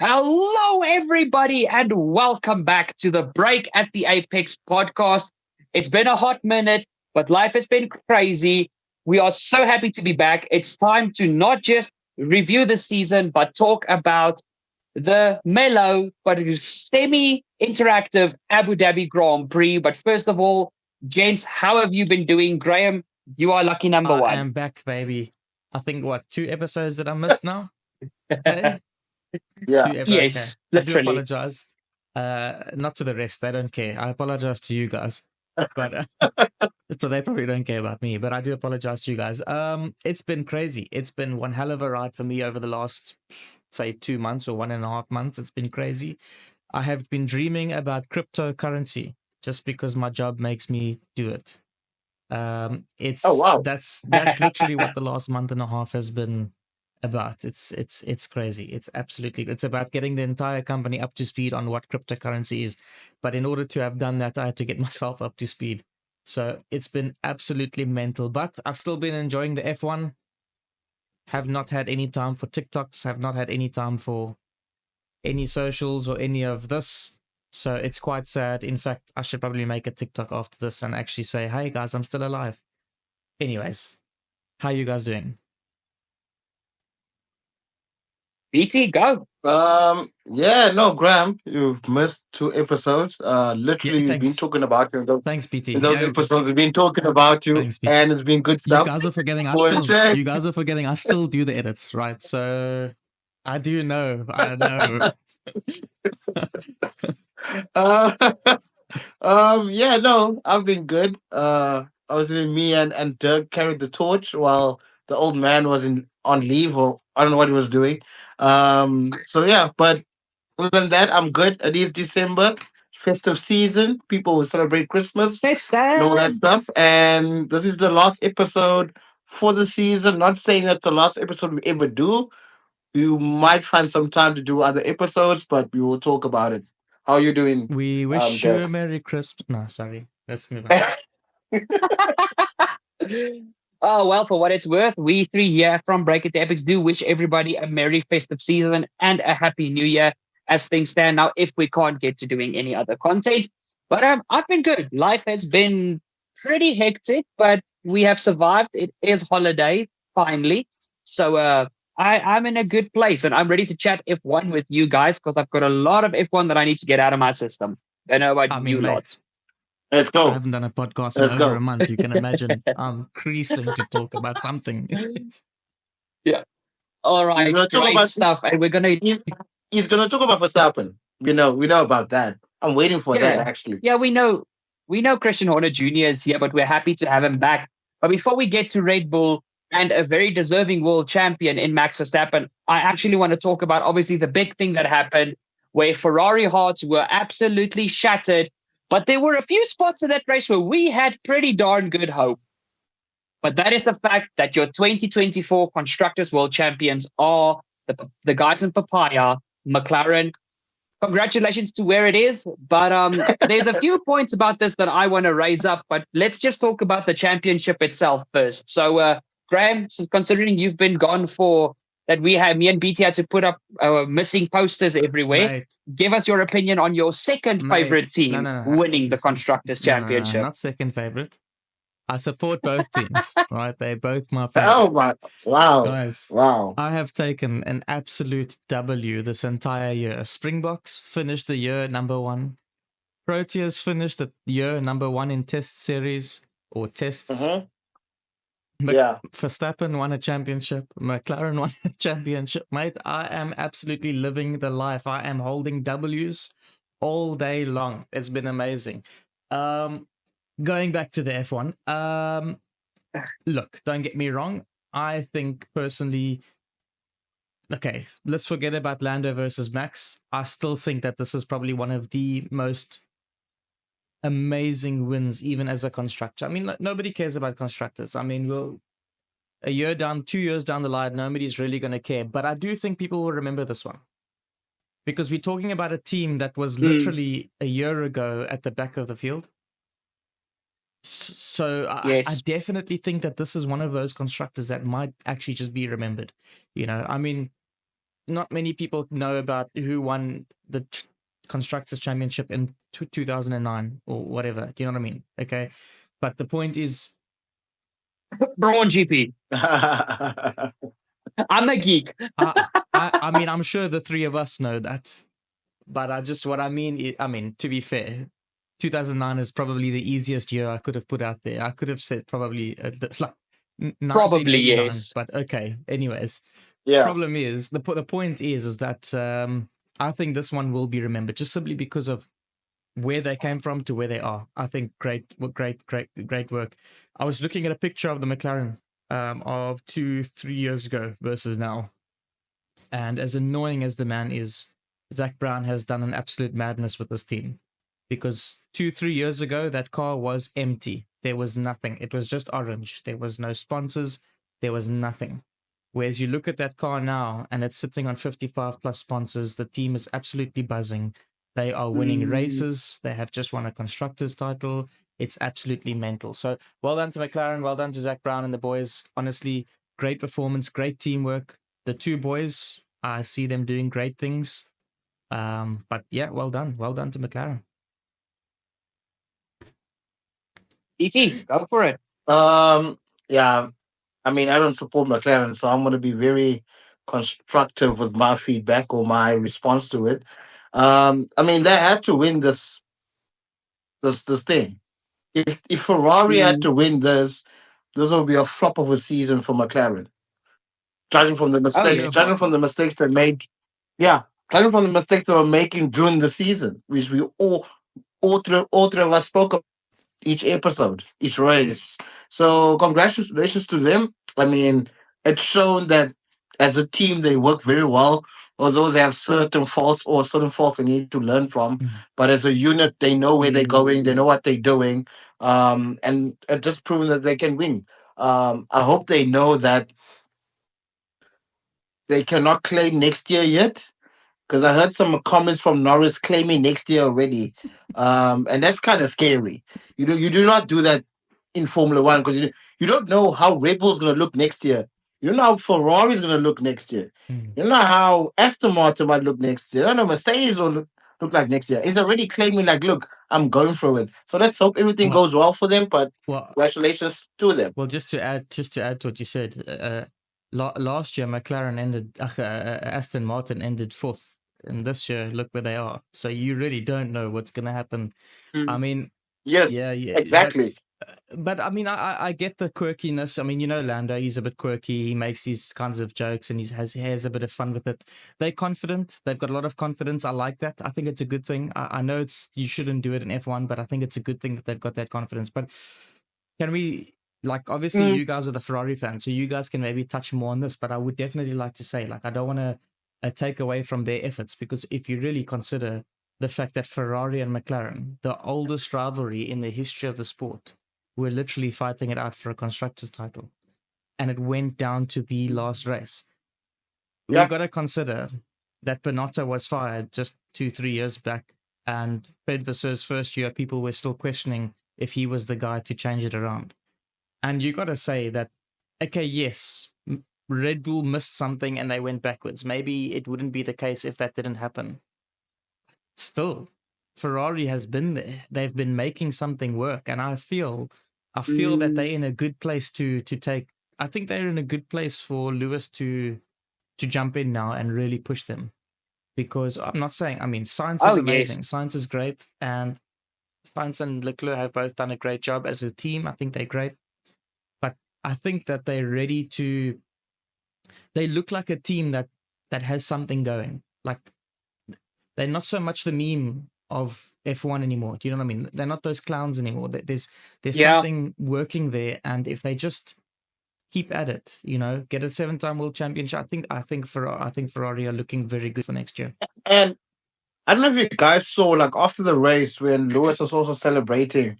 Hello, everybody, and welcome back to the Break at the Apex podcast. It's been a hot minute, but life has been crazy. We are so happy to be back. It's time to not just review the season, but talk about the mellow but semi interactive Abu Dhabi Grand Prix. But first of all, gents, how have you been doing? Graham, you are lucky number I one. am back, baby. I think what 2 episodes that I missed now. Hey, Yeah. 2 episodes. Okay, Yes, I do literally. apologize. Not to the rest. They don't care. I apologize to you guys, but they probably don't care about me. But I do apologize to you guys. It's been crazy. It's been one hell of a ride for me over the last, say, 2 months or 1.5 months. It's been crazy. I have been dreaming about cryptocurrency just because my job makes me do it. It's Oh wow. that's literally what the last month and a half has been about. It's crazy. It's about getting the entire company up to speed on what cryptocurrency is. But in order to have done that, I had to get myself up to speed. So it's been absolutely mental. But I've still been enjoying the F1. Have not had any time for TikToks. Have not had any time for any socials or any of this. So it's quite sad. In fact, I should probably make a TikTok after this and actually say, hey guys, I'm still alive. Anyways, how you guys doing? BT, go. Yeah, no, Graham, you've missed 2 episodes. Literally we've been Thanks. talking about you Thanks, BT. in those episodes. We've been talking about you Thanks, BT. and it's been good You stuff. guys are forgetting For you guys are forgetting I still do the edits, right? So I do know. I know. uh, yeah, no, I've been good. Obviously me and Doug carried the torch while the old man was on leave, or I don't know what he was doing. So yeah, but other than that, I'm good. It is December, festive season. People will celebrate Christmas and all that Festive. stuff. And this is the last episode for the season. Not saying that's the last episode we ever do. You might find some time to do other episodes, but we will talk about it. How are you doing, We wish you a Doug? Merry Christmas. No, sorry. Let's move on. Oh, well, for what it's worth, we three here from Break It the Epics do wish everybody a merry festive season and a happy new year as things stand now, if we can't get to doing any other content. But I've been good. Life has been pretty hectic, but we have survived. It is holiday, finally. So I'm in a good place and I'm ready to chat F1 with you guys because I've got a lot of F1 that I need to get out of my system. I know about I mean, you lot. mate, Let's I go. haven't done a podcast in Let's over go. a month. You can imagine I'm creasing to talk about something. Yeah. All He's right, gonna talk great about stuff. And we're gonna he's gonna talk about Verstappen. We know about that. I'm waiting for that yeah. actually. Yeah, we know Christian Horner Jr. is here, but we're happy to have him back. But before we get to Red Bull and a very deserving world champion in Max Verstappen, I actually want to talk about obviously the big thing that happened where Ferrari hearts were absolutely shattered. But there were a few spots in that race where we had pretty darn good hope. But that is the fact that your 2024 Constructors World Champions are the guys in Papaya, McLaren. Congratulations to where it is. But there's a few points about this that I want to raise up. But let's just talk about the championship itself first. So, Graham, considering you've been gone for that, me and BT had to put up missing posters everywhere. Mate, Give us your opinion on your second favorite team no. winning the Constructors Championship. Not second favorite. I support both teams, right? They're both my favorite. Oh my! Wow! Guys, Wow! I have taken an absolute W this entire year. Springboks finished the year number one. Proteas finished the year number one in test series or tests. Yeah. Verstappen won a championship. McLaren won a championship. Mate, I am absolutely living the life. I am holding W's all day long. It's been amazing. Going back to the F1. Look, don't get me wrong. I think personally, okay, let's forget about Lando versus Max. I still think that this is probably one of the most amazing wins, even as a constructor. I mean, nobody cares about constructors. I mean, a year down, 2 years down the line, nobody's really going to care. But I do think people will remember this one because we're talking about a team that was literally a year ago at the back of the field. So I definitely think that this is one of those constructors that might actually just be remembered. You know, I mean, not many people know about who won the constructors championship in 2009 or whatever. Do you know what I mean? Okay, but the point is, Braun GP. I'm a geek. I mean, I'm sure the three of us know that, but what I mean is, I mean, to be fair, 2009 is probably the easiest year I could have put out there. I could have said probably like Probably 1989, yes. but okay. Anyways, Yeah. problem is the point is that I think this one will be remembered just simply because of where they came from to where they are. I think great work. I was looking at a picture of the McLaren of 2-3 years ago versus now, and as annoying as the man is, Zach Brown has done an absolute madness with this team. Because 2-3 years ago, that car was empty. There was nothing. It was just orange. There was no sponsors. There was nothing. Whereas you look at that car now and it's sitting on 55 plus sponsors, the team is absolutely buzzing. They are winning races. They have just won a constructors title. It's absolutely mental. So well done to McLaren. Well done to Zach Brown and the boys. Honestly, great performance, great teamwork. The two boys, I see them doing great things. But yeah, well done. Well done to McLaren. DT, go for it. Yeah. I mean, I don't support McLaren, so I'm going to be very constructive with my feedback or my response to it. I mean, they had to win this thing. If Ferrari had Mm. to win this will be a flop of a season for McLaren. Judging from the Oh mistakes, Yeah, yes. judging from the mistakes they made, yeah, judging from the mistakes they were making during the season, which we all three of us spoke about each episode, each race. So congratulations to them. I mean, it's shown that as a team they work very well, although they have certain faults they need to learn from. mm, But as a unit, they know where they're going, they know what they're doing, and it just proven that they can win. I hope they know that they cannot claim next year yet, because I heard some comments from Norris claiming next year already, and that's kind of scary. You do not do that in Formula One because you don't know how Red Bull's going to look next year. You don't know how Ferrari's going to look next year. mm. You don't know how Aston Martin might look next year. I don't know Mercedes will look like next year. It's already claiming like, look, I'm going through it. So let's hope everything Well, goes well for them. But well, congratulations to them. well. Just to add to what you said, last year McLaren ended, Aston Martin ended fourth, and this year look where they are. So you really don't know what's going to happen. I Mm. mean, yeah, Yes, yeah, exactly. but I mean, I get the quirkiness. I mean, you know, Lando, he's a bit quirky. He makes these kinds of jokes and he has a bit of fun with it. They're confident. They've got a lot of confidence. I like that. I think it's a good thing. I know you shouldn't do it in F1, but I think it's a good thing that they've got that confidence. But can we, like, obviously Mm. you guys are the Ferrari fans, so you guys can maybe touch more on this. But I would definitely like to say, like, I don't want to take away from their efforts, because if you really consider the fact that Ferrari and McLaren, the oldest rivalry in the history of the sport, were literally fighting it out for a constructors title, and it went down to the last race. We've Yeah. got to consider that Bernotto was fired just 2-3 years back, and Fred Vasseurs' first year, people were still questioning if he was the guy to change it around. And you got to say that, okay, yes, Red Bull missed something and they went backwards. Maybe it wouldn't be the case if that didn't happen. Still, Ferrari has been there. They've been making something work, and I feel that they're in a good place to take. I think they're in a good place for Lewis to jump in now and really push them. Because I'm not saying, I mean, science is Oh yes. amazing, science is great, and Sainz and Leclerc have both done a great job as a team. I think they're great, but I think that they're ready to. They look like a team that has something going. Like, they're not so much the meme of F1 anymore. Do you know what I mean? They're not those clowns anymore. There's Yeah. something working there, and if they just keep at it, get a 7-time world championship, I think Ferrari are looking very good for next year. And I don't know if you guys saw, like, after the race when Lewis was also celebrating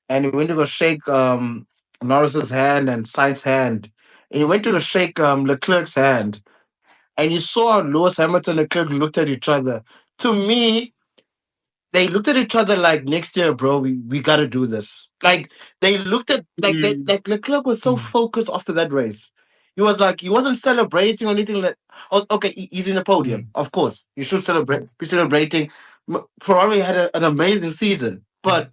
and he went to go shake Norris's hand and Sainz's hand. And he went to go shake Leclerc's hand. And you saw how Lewis Hamilton and Leclerc looked at each other. To me, they looked at each other like, next year, bro, we gotta do this. Like, they looked at, like, Mm. Leclerc was so Mm. focused after that race. he wasn't celebrating or anything like. Oh, okay, he's in the podium. Mm. Of course, you should be celebrating. Ferrari had an amazing season, but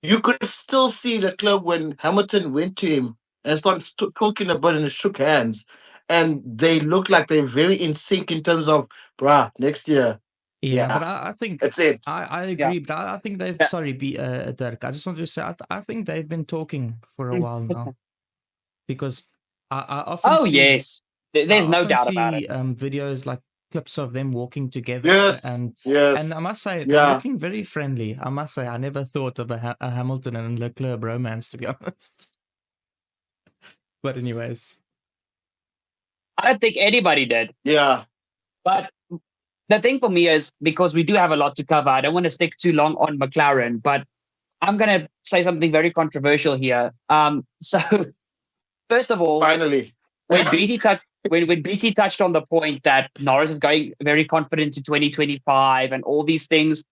you could still see the club when Hamilton went to him and started talking about it and shook hands, and they look like they're very in sync in terms of, bruh, next year, Yeah, but yeah, I think that's it. I Yeah. agree, but I think they've Yeah. sorry, Dirk. I just wanted to say I think they've been talking for a while now because I often Oh see yes, I there's no often doubt about it. see videos like clips of them walking together, Yes, and yes, I must say they're yeah. looking very friendly. I must say I never thought of a Hamilton and Leclerc romance, to be honest. But anyways, I don't think anybody did. Yeah. But the thing for me is because we do have a lot to cover. I don't want to stick too long on McLaren, but I'm going to say something very controversial here. So first of all, Finally. when BT touched on the point that Norris is going very confident to 2025 and all these things,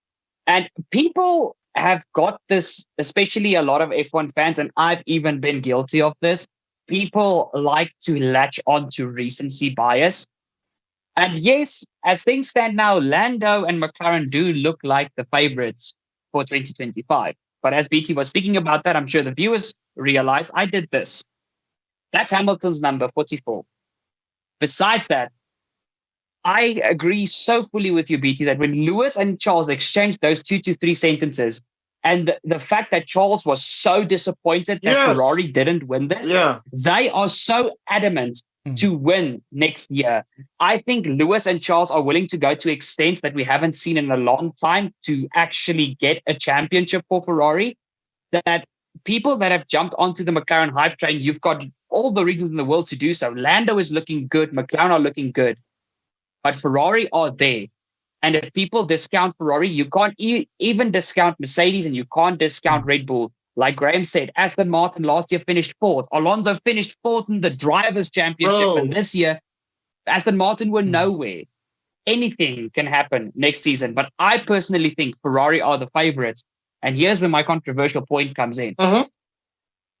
and people have got this, especially a lot of F1 fans, and I've even been guilty of this. People like to latch on to recency bias. And yes, as things stand now, Lando and McLaren do look like the favorites for 2025. But as BT was speaking about that, I'm sure the viewers realized I did this. That's Hamilton's number 44. Besides that, I agree so fully with you, BT, that when Lewis and Charles exchanged those 2 to 3 sentences, and the fact that Charles was so disappointed that Yes. Ferrari didn't win this, Yeah. they are so adamant to win next year. I think Lewis and Charles are willing to go to extents that we haven't seen in a long time to actually get a championship for Ferrari. That people that have jumped onto the McLaren hype train, you've got all the reasons in the world to do so. Lando is looking good. McLaren are looking good. But Ferrari are there. And if people discount Ferrari, you can't even discount Mercedes and you can't discount Red Bull. Like Graham said, Aston Martin last year finished fourth. Alonso finished fourth in the Drivers' Championship. Bro. And this year, Aston Martin were nowhere. Anything can happen next season. But I personally think Ferrari are the favorites. And here's where my controversial point comes in. Uh-huh.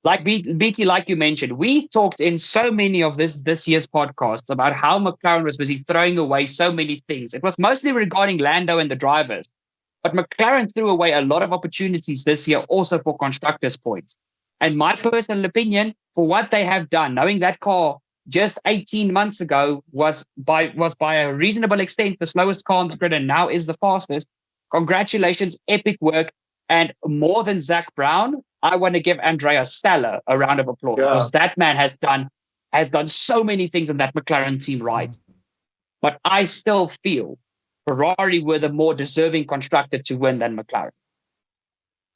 Like BT, like you mentioned, we talked in so many of this year's podcasts about how McLaren was busy throwing away so many things. It was mostly regarding Lando and the drivers. But McLaren threw away a lot of opportunities this year also for constructors' points. And my personal opinion, for what they have done, knowing that car just 18 months ago was by a reasonable extent the slowest car on the grid and now is the fastest. Congratulations, epic work. And more than Zach Brown, I want to give Andrea Stella a round of applause because that man has done so many things in that McLaren team right. But I still feel Ferrari were the more deserving constructor to win than McLaren.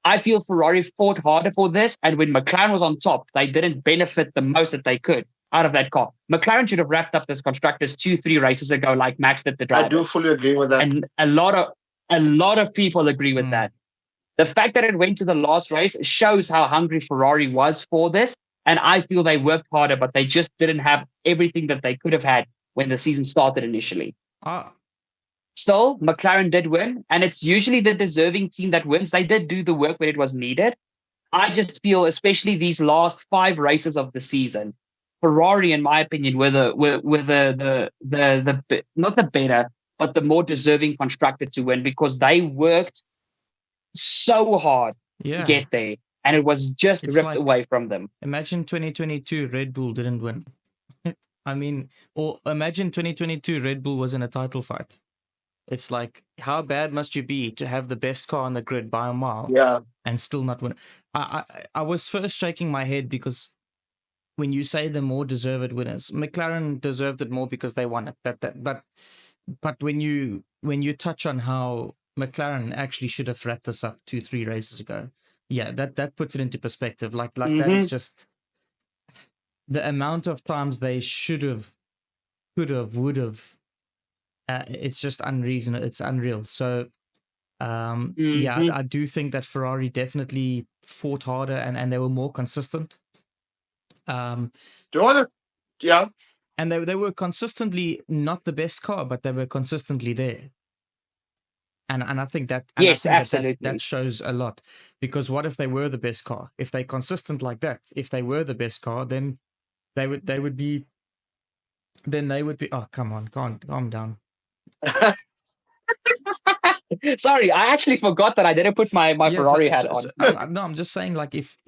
I feel Ferrari fought harder for this, and when McLaren was on top, they didn't benefit the most that they could out of that car. McLaren should have wrapped up this constructors 2-3 races ago, like Max did the driver. I do fully agree with that. And a lot of people agree with that. The fact that it went to the last race shows how hungry Ferrari was for this. And I feel they worked harder, but they just didn't have everything that they could have had when the season started initially. Still, McLaren did win, and it's usually the deserving team that wins. They did do the work when it was needed. I just feel, especially these last 5 races of the season, Ferrari, in my opinion, were the not the better, but the more deserving constructor to win because they worked so hard to get there, and it was just ripped away from them. Imagine 2022 Red Bull didn't win. I mean, or imagine 2022 Red Bull was in a title fight. It's like, how bad must you be to have the best car on the grid by a mile and still not win? I was first shaking my head because when you say the more deserved winners, McLaren deserved it more because they won it. But when you touch on how McLaren actually should have wrapped this up 2-3 races ago, that puts it into perspective. Like that is just the amount of times they should have, could have, would have. It's just unreasonable. It's unreal. So, I do think that Ferrari definitely fought harder and they were more consistent. Yeah. And they were consistently not the best car, but they were consistently there. And I think that absolutely. that shows a lot. Because what if they were the best car? If they're consistent like that, if they were the best car, then they would be then they would be. Oh, come on, calm down. Sorry, I actually forgot that I didn't put my Yeah, Ferrari hat on. no, I'm just saying, like, if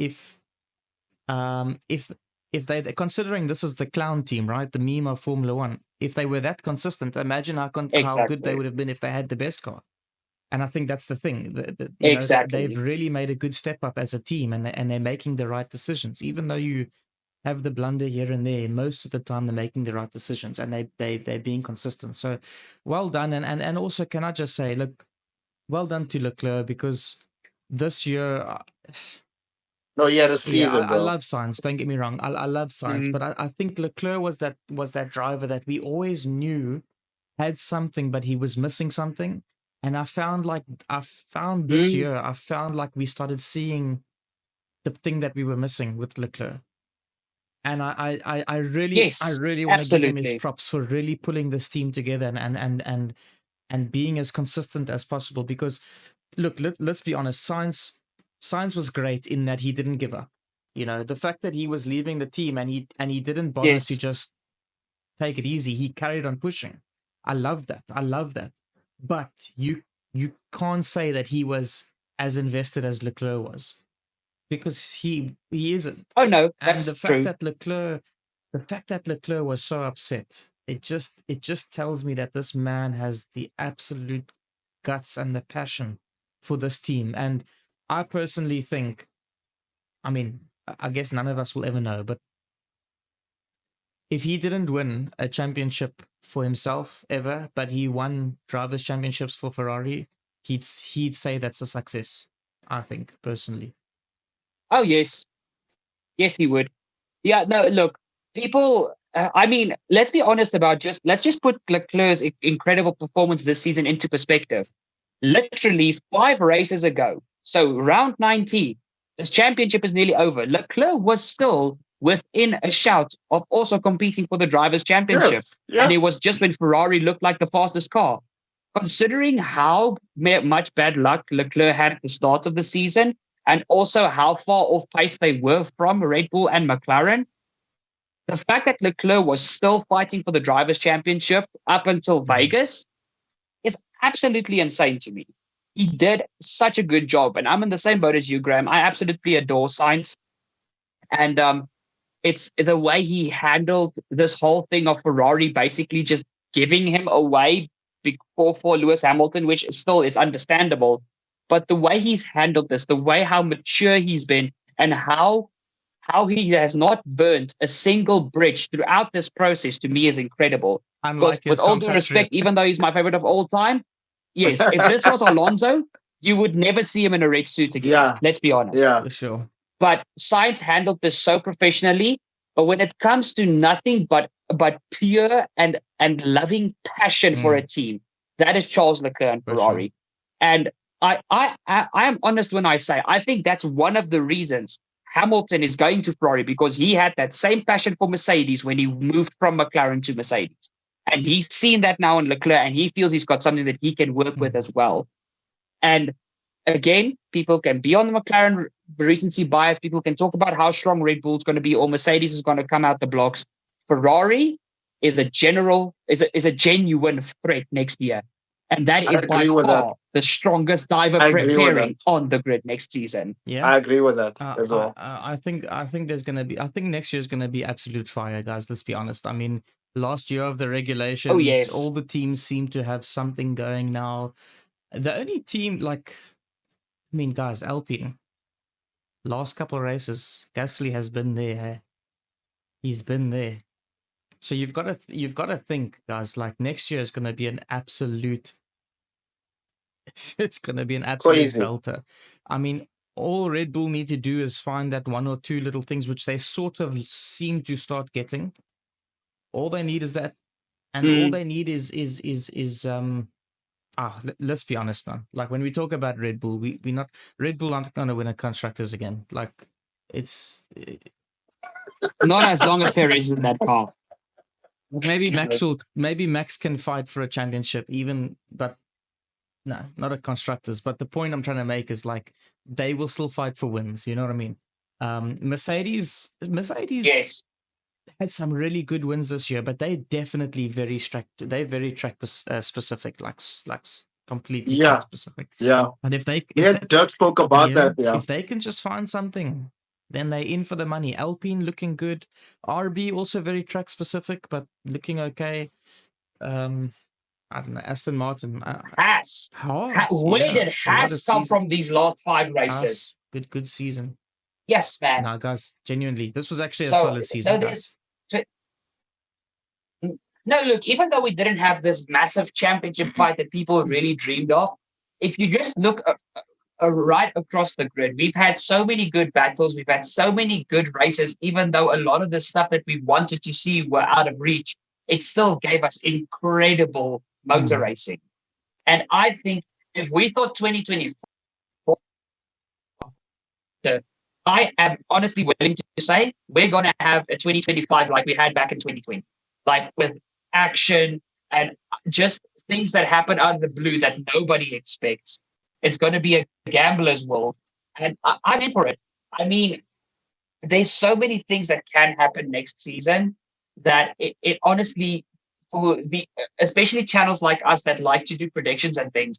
they considering this is the clown team, right, the meme of Formula One, if they were that consistent, imagine how good they Exactly. would have been if they had the best car. And I think that's the thing. They've Exactly. really made a good step up as a team, and they're making the right decisions. Even though you have the blunder here and there, most of the time they're making the right decisions, and they're being consistent. So, well done. And also, can I just say, look, well done to Leclerc, because this year, No, yeah, this yeah, season, I bro. love science. Don't get me wrong. I love science, Mm, but I think Leclerc was that driver that we always knew had something, but he was missing something. And I found this mm, year, I found like we started seeing the thing that we were missing with Leclerc. And I yes, really want to give him his absolutely. props for really pulling this team together and being as consistent as possible. Because look, let's be honest, science was great in that he didn't give up. You know, the fact that he was leaving the team and he didn't bother to Yes. just take it easy. He carried on pushing. I love that. I love that. But you can't say that he was as invested as Leclerc was, because he isn't. Oh no, And that's true. the fact that Leclerc was so upset, it just tells me that this man has the absolute guts and the passion for this team. And I personally think, I mean, I guess none of us will ever know, but if he didn't win a championship for himself ever, but he won drivers' championships for Ferrari, he'd say that's a success. I think personally. Oh yes, yes, he would. Yeah, no, look, people. I mean, let's be honest about let's just put Leclerc's incredible performance this season into perspective. Literally 5 races ago, so round 19, this championship is nearly over. Leclerc was still within a shout of also competing for the drivers' championship, Yes, and yeah. it was just when Ferrari looked like the fastest car. Considering how much bad luck Leclerc had at the start of the season, and also how far off pace they were from Red Bull and McLaren, the fact that Leclerc was still fighting for the drivers' championship up until Mhm. Vegas is absolutely insane to me. He did such a good job, and I'm in the same boat as you, Graham. I absolutely adore Sainz, and it's the way he handled this whole thing of Ferrari basically just giving him away for Lewis Hamilton, which still is understandable. But the way he's handled this, the way how mature he's been, and how he has not burnt a single bridge throughout this process, to me is incredible. Because Unlike with his all due respect, compatriot. even though he's my favorite of all time, yes, if this was Alonso, you would never see him in a red suit again. Yeah, Let's be honest. yeah. For sure. But Science handled this so professionally. But when it comes to nothing but pure and loving passion for a Mm, team, that is Charles Leclerc and for sure. Ferrari. And I am honest when I say I think that's one of the reasons Hamilton is going to Ferrari, because he had that same passion for Mercedes when he moved from McLaren to Mercedes. And he's seen that now in Leclerc, and he feels he's got something that he can work with Mm. as well. And again, people can be on the McLaren recency bias. People can talk about how strong Red Bull's going to be or Mercedes is going to come out the blocks. Ferrari is a genuine threat next year. And that I is by agree with that. far the strongest diver I agree with that. preparing on the grid next season. Yeah. I agree with that as well. I think there's gonna be, I think next year is gonna be absolute fire, guys. Let's be honest. I mean, last year of the Oh, regulations, all yes. the teams seem to have something going now. The only team, like, I mean, guys, Alpine, last couple of races, Gasly has been there. Eh? He's been there. So you've got to think, guys. Like, next year is gonna be an absolute. It's gonna be an absolute Crazy. belter. I mean, all Red Bull need to do is find that one or two little things which they sort of seem to start getting. All they need is that, and all Mm, they need is let's be honest, man. Like, when we talk about Red Bull, we not Red Bull aren't gonna win a constructors again. Like, it's not as long as Perez is in that car. maybe Max can fight for a championship even, but no, not a constructors. But the point I'm trying to make is, like, they will still fight for wins. You know what I mean? Mercedes, Yes. had some really good wins this year, but they definitely they're very specific, completely track Yeah, specific. yeah. And if they Me and Dirk spoke about that. Yeah, if they can just find something, then they're in for the money. Alpine looking good, RB also very track specific, but looking okay. I don't know, Aston Martin, Haas. Haas, Where yeah, did what a Haas come season. from these last 5 races? Haas, good season. Yes, man. No, guys, genuinely, this was actually a So solid season, guys. no, look, even though we didn't have this massive championship fight that people really dreamed of, if you just look right across the grid, we've had so many good battles. We've had so many good races, even though a lot of the stuff that we wanted to see were out of reach, it still gave us incredible motor racing. And I think if we thought 2024, I am honestly willing to say we're going to have a 2025 like we had back in 2020, like with action and just things that happen out of the blue that nobody expects. It's going to be a gambler's world. And I'm in for it. I mean, there's so many things that can happen next season that it honestly, for the especially channels like us that like to do predictions and things,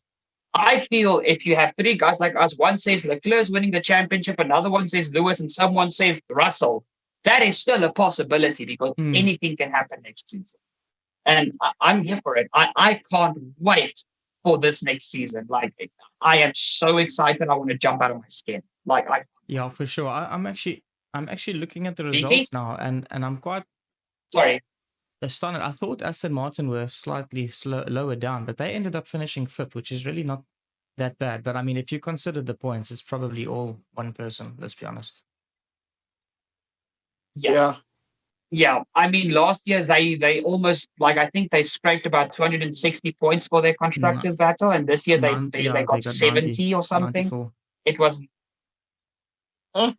I feel if you have 3 guys like us, one says Leclerc's winning the championship, another one says Lewis, and someone says Russell, that is still a possibility because anything can happen next season. And I'm here for it. I can't wait for this next season. Like, I am so excited. I want to jump out of my skin. Yeah, for sure. I'm actually looking at the BT? results now, and I'm quite Sorry. astonished. I thought Aston Martin were slightly lower down, but they ended up finishing 5th, which is really not that bad. But I mean, if you consider the points, it's probably all one person. Let's be honest. yeah. Yeah, I mean, last year they almost I think they scraped about 260 points for their constructors battle, and this year they got 70 or something. 94. It was. Huh?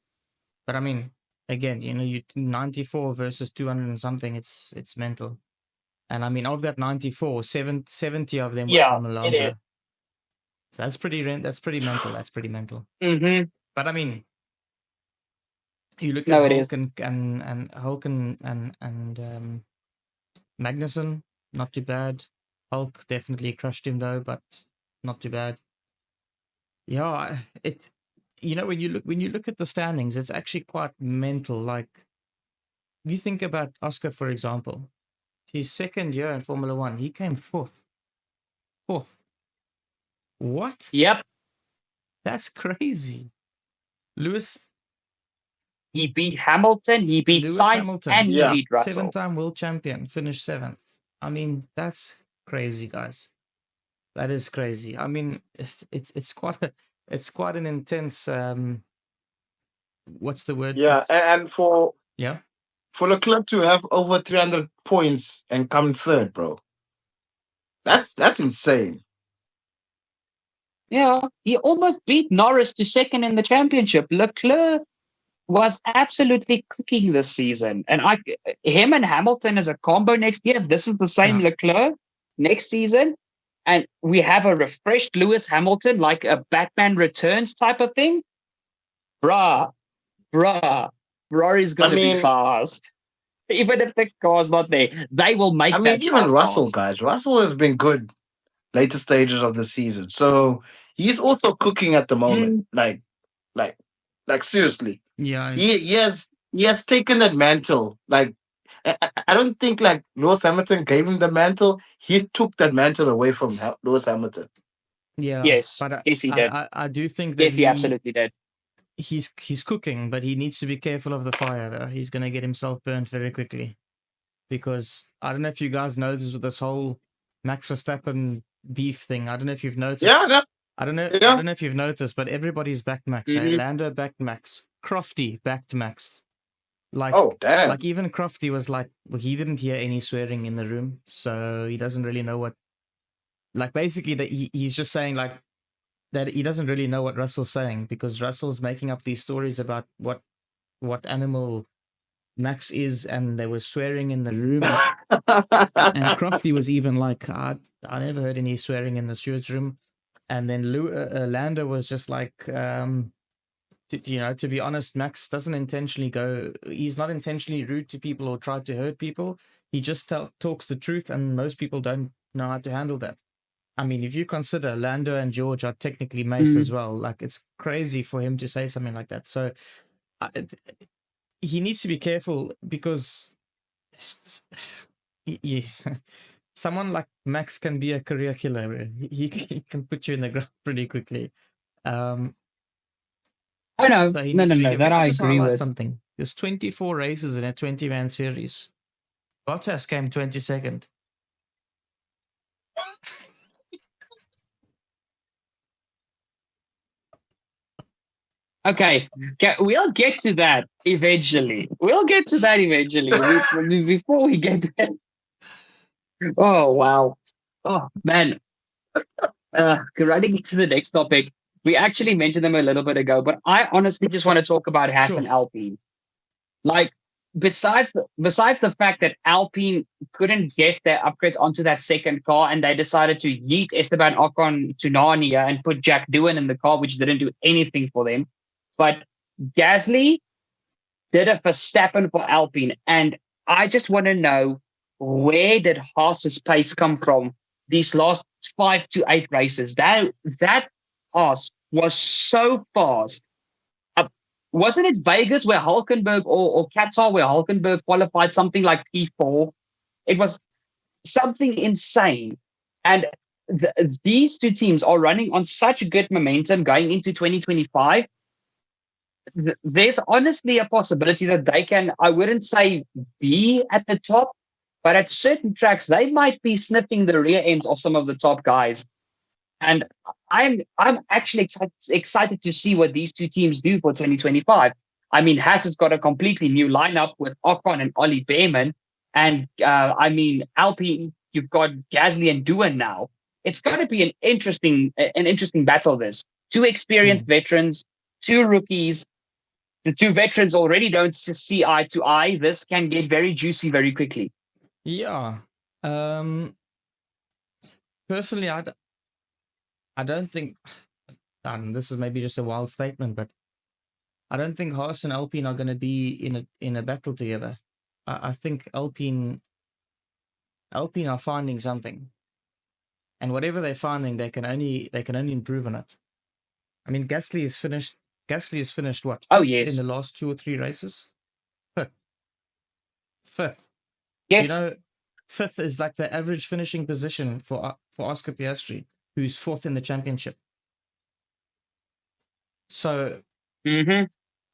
But I mean, again, you 94 versus 200 and something. It's mental. And I mean, of that 94, 70 of them were from Alonso. So that's pretty mental. That's pretty mental. Mm-hmm. But I mean, you look at Hulk and Magnussen, not too bad. Hulk definitely crushed him though, but not too bad. Yeah, when you look at the standings, it's actually quite mental. Like, if you think about Oscar, for example, his 2nd year in Formula One, he came 4th. What? Yep. That's crazy. Lewis. He beat Hamilton, he beat Sainz, and he beat Russell. 7-time world champion, finished 7th. I mean, that's crazy, guys. That is crazy. I mean, it's quite an intense. What's the word? Yeah, and for Leclerc to have over 300 points and come 3rd, bro, that's insane. Yeah, he almost beat Norris to 2nd in the championship. Leclerc was absolutely cooking this season, and him and Hamilton as a combo next year. If this is the same Leclerc next season, and we have a refreshed Lewis Hamilton, like a Batman Returns type of thing, bruh, Ferrari's going to be fast. Even if the car's not there, they will make. I mean, even Russell, guys. Russell has been good later stages of the season, so he's also cooking at the moment. Like seriously. Yeah, he has taken that mantle. Like, I don't think like Lewis Hamilton gave him the mantle. He took that mantle away from Lewis Hamilton. Yeah. Yes. But yes, he did. I do think that he absolutely did. He's cooking, but he needs to be careful of the fire. Though he's going to get himself burnt very quickly, because I don't know if you guys know this whole Max Verstappen beef thing. I don't know if you've noticed. Yeah. I don't know if you've noticed, but everybody's backed Max. Lando backed Max. Crofty backed Max. Like, oh damn! Like, even Crofty was like, well, he didn't hear any swearing in the room, so he doesn't really know what. Like, basically, that he's just saying like that he doesn't really know what Russell's saying, because Russell's making up these stories about what animal Max is, and they were swearing in the room. And Crofty was even like, I never heard any swearing in the steward's room. And then Lando was just like to be honest, Max doesn't intentionally go. He's not intentionally rude to people or try to hurt people. He just talks the truth, and most people don't know how to handle that. I mean, if you consider Lando and George are technically mates as well, like it's crazy for him to say something like that. So he needs to be careful because someone like Max can be a career killer. He can put you in the ground pretty quickly. I know. So he No, needs no, to be no. careful. That Can I I just agree highlight with. something? There's 24 races in a 20-man series. Bottas came 22nd. Okay, we'll get to that eventually. We'll get to that eventually. Before we get there. Oh, wow. Oh, man. Running into the next topic, we actually mentioned them a little bit ago, but I honestly just want to talk about Haas Sure. and Alpine. Like, besides the fact that Alpine couldn't get their upgrades onto that second car, and they decided to yeet Esteban Ocon to Narnia and put Jack Doohan in the car, which didn't do anything for them. But Gasly did a Verstappen for Alpine, and I just want to know, where did Haas's pace come from these last 5 to 8 races? That Haas was so fast. Wasn't it Vegas where Hulkenberg or Qatar where Hulkenberg qualified something like P4? It was something insane. And these two teams are running on such good momentum going into 2025. There's honestly a possibility that they can, I wouldn't say be at the top, but at certain tracks, they might be sniffing the rear ends of some of the top guys. And I'm actually excited to see what these two teams do for 2025. I mean, Haas has got a completely new lineup with Ocon and Ollie Behrman. And I mean, Alpine, you've got Gasly and Doohan now. It's going to be an interesting battle, this. Two experienced veterans, two rookies. The two veterans already don't see eye to eye. This can get very juicy very quickly. Yeah. Personally, I don't think, and this is maybe just a wild statement, but I don't think Haas and Alpine are going to be in a battle together. I think Alpine are finding something, and whatever they're finding, they can only improve on it. I mean, Gasly is finished what? Oh, yes. In the last 2 or 3 races? Fifth. Yes. You know, fifth is like the average finishing position for Oscar Piastri, who's 4th in the championship. So,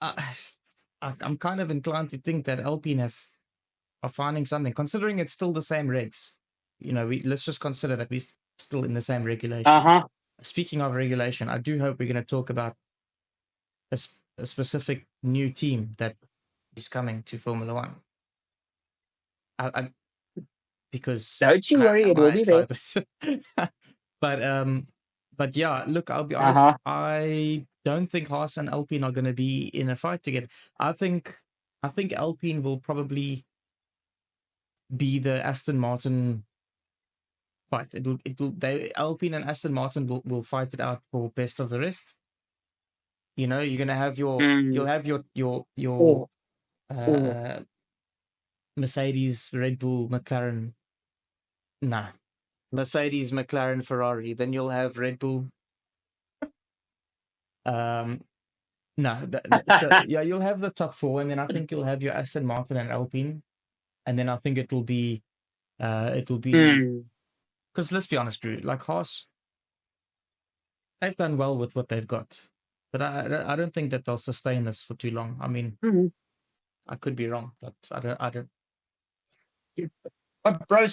I'm kind of inclined to think that Alpine are finding something, considering it's still the same regs. You know, let's just consider that we're still in the same regulation. Speaking of regulation, I do hope we're going to talk about a specific new team that is coming to Formula One. Because don't you worry, it will be there. But yeah, look, I'll be honest. I don't think Haas and Alpine are going to be in a fight together. I think Alpine will probably be the Aston Martin fight. Alpine and Aston Martin will fight it out for best of the rest. You know, you're gonna have you'll have your Mercedes, Red Bull, McLaren. Nah. Mercedes, McLaren, Ferrari. Then you'll have Red Bull. So yeah, you'll have the top 4, and then I think you'll have your Aston Martin and Alpine, and then I think it'll be because let's be honest, Drew, like Haas, they've done well with what they've got, but I don't think that they'll sustain this for too long. I mean, I could be wrong, but I don't. But bro,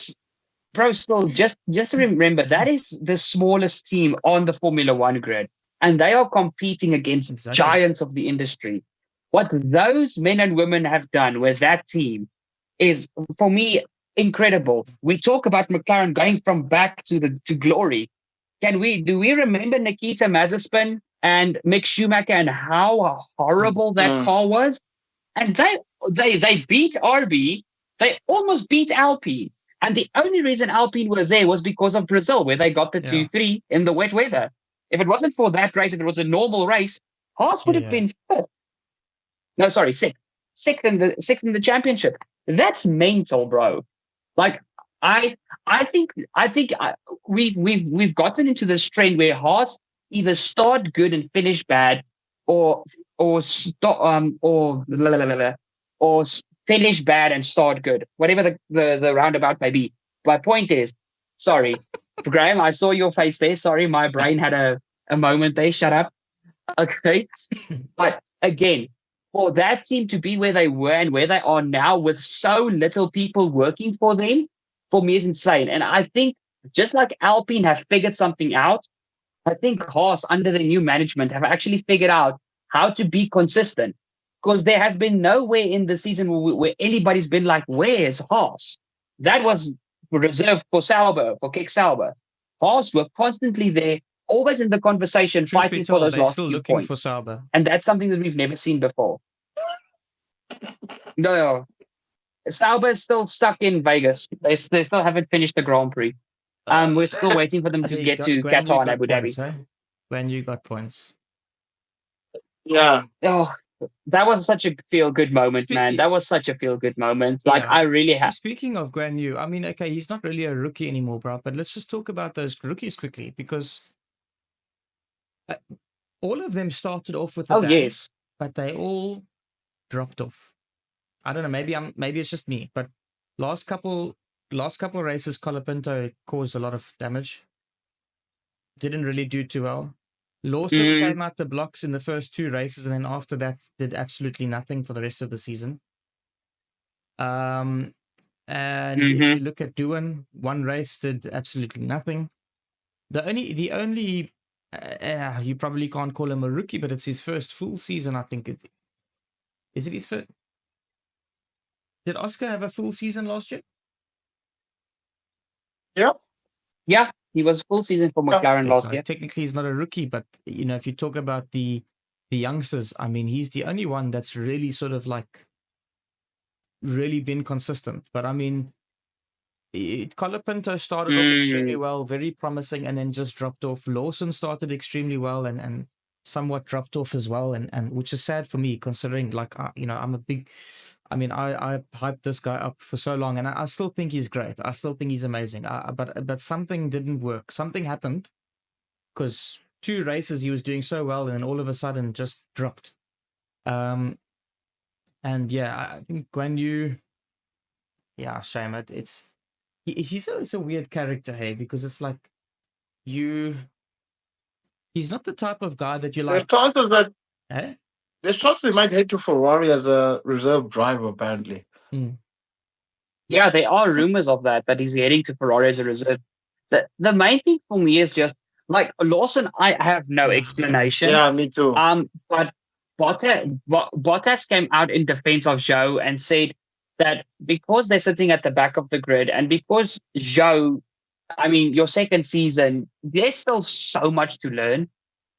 still just remember that is the smallest team on the Formula One grid, and they are competing against giants of the industry. What those men and women have done with that team is, for me, incredible. We talk about McLaren going from back to glory. Do we remember Nikita Mazepin and Mick Schumacher and how horrible that car was? And they beat RB. They almost beat Alpine. And the only reason Alpine were there was because of Brazil, where they got the 2-3 in the wet weather. If it wasn't for that race, if it was a normal race, Haas would have Yeah. been fifth. No, sorry, sixth. Sixth in the championship. That's mental, bro. Like I I think we've gotten into this trend where Haas either start good and finish bad, or stop or finish bad and start good. Whatever the roundabout may be. My point is, sorry, Graham, I saw your face there. Sorry, my brain had a moment there. Shut up. Okay. But again, for that team to be where they were and where they are now with so little people working for them, for me is insane. And I think just like Alpine have figured something out, I think Haas under the new management have actually figured out how to be consistent. Because there has been nowhere in the season where anybody's been like, where's Haas? That was reserved for Sauber, for Kick Sauber. Haas were constantly there, always in the conversation, Truth be fighting for told, those they're last still few looking for points. Sauber. And that's something that we've never seen before. No, Sauber is still stuck in Vegas. They still haven't finished the Grand Prix. We're still waiting for them to Hey, get to Gwen, you Qatar and got Abu points, Dhabi. eh? Gwen, you got points. Yeah. Oh, that was such a feel good moment, man. That was such a feel good moment. Like Yeah. I really have. Speaking of Guan Yu, I mean, okay, he's not really a rookie anymore, bro. But let's just talk about those rookies quickly, because all of them started off with a Oh bang, yes. but they all dropped off. I don't know. Maybe it's just me, but last couple races, Colapinto caused a lot of damage. Didn't really do too well. Lawson came out the blocks in the first two races, and then after that did absolutely nothing for the rest of the season. And if you look at Duan, one race did absolutely nothing. The only you probably can't call him a rookie, but it's his first full season. I think is it his first? Did Oscar have a full season last year? Yep. Yeah, he was full season for McLaren Okay, last so year. technically he's not a rookie, but you know, if you talk about the youngsters, I mean, he's the only one that's really sort of like really been consistent. But I mean, Colapinto started off extremely well, very promising, and then just dropped off. Lawson started extremely well and somewhat dropped off as well, and which is sad for me, considering like you know, I hyped this guy up for so long, and I still think he's great. I still think he's amazing. But something didn't work. Something happened, because two races he was doing so well, and then all of a sudden just dropped. And yeah, I think Guan Yu, yeah, shame it. He's a weird character, hey, because it's like he's not the type of guy that you There's like. chances that Eh? there's chances they might head to Ferrari as a reserve driver, apparently. Yeah, there are rumors of that he's heading to Ferrari as a reserve. The main thing for me is just like Lawson. I have no explanation. Yeah, me too. But Bottas came out in defense of Zhou and said that because they're sitting at the back of the grid and because Zhou, I mean, your second season, there's still so much to learn.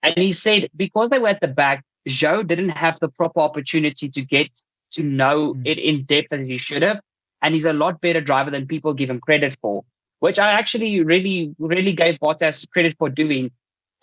And he said because they were at the back, Zhou didn't have the proper opportunity to get to know it in depth as he should have. And he's a lot better driver than people give him credit for, which I actually really, really gave Bottas credit for doing.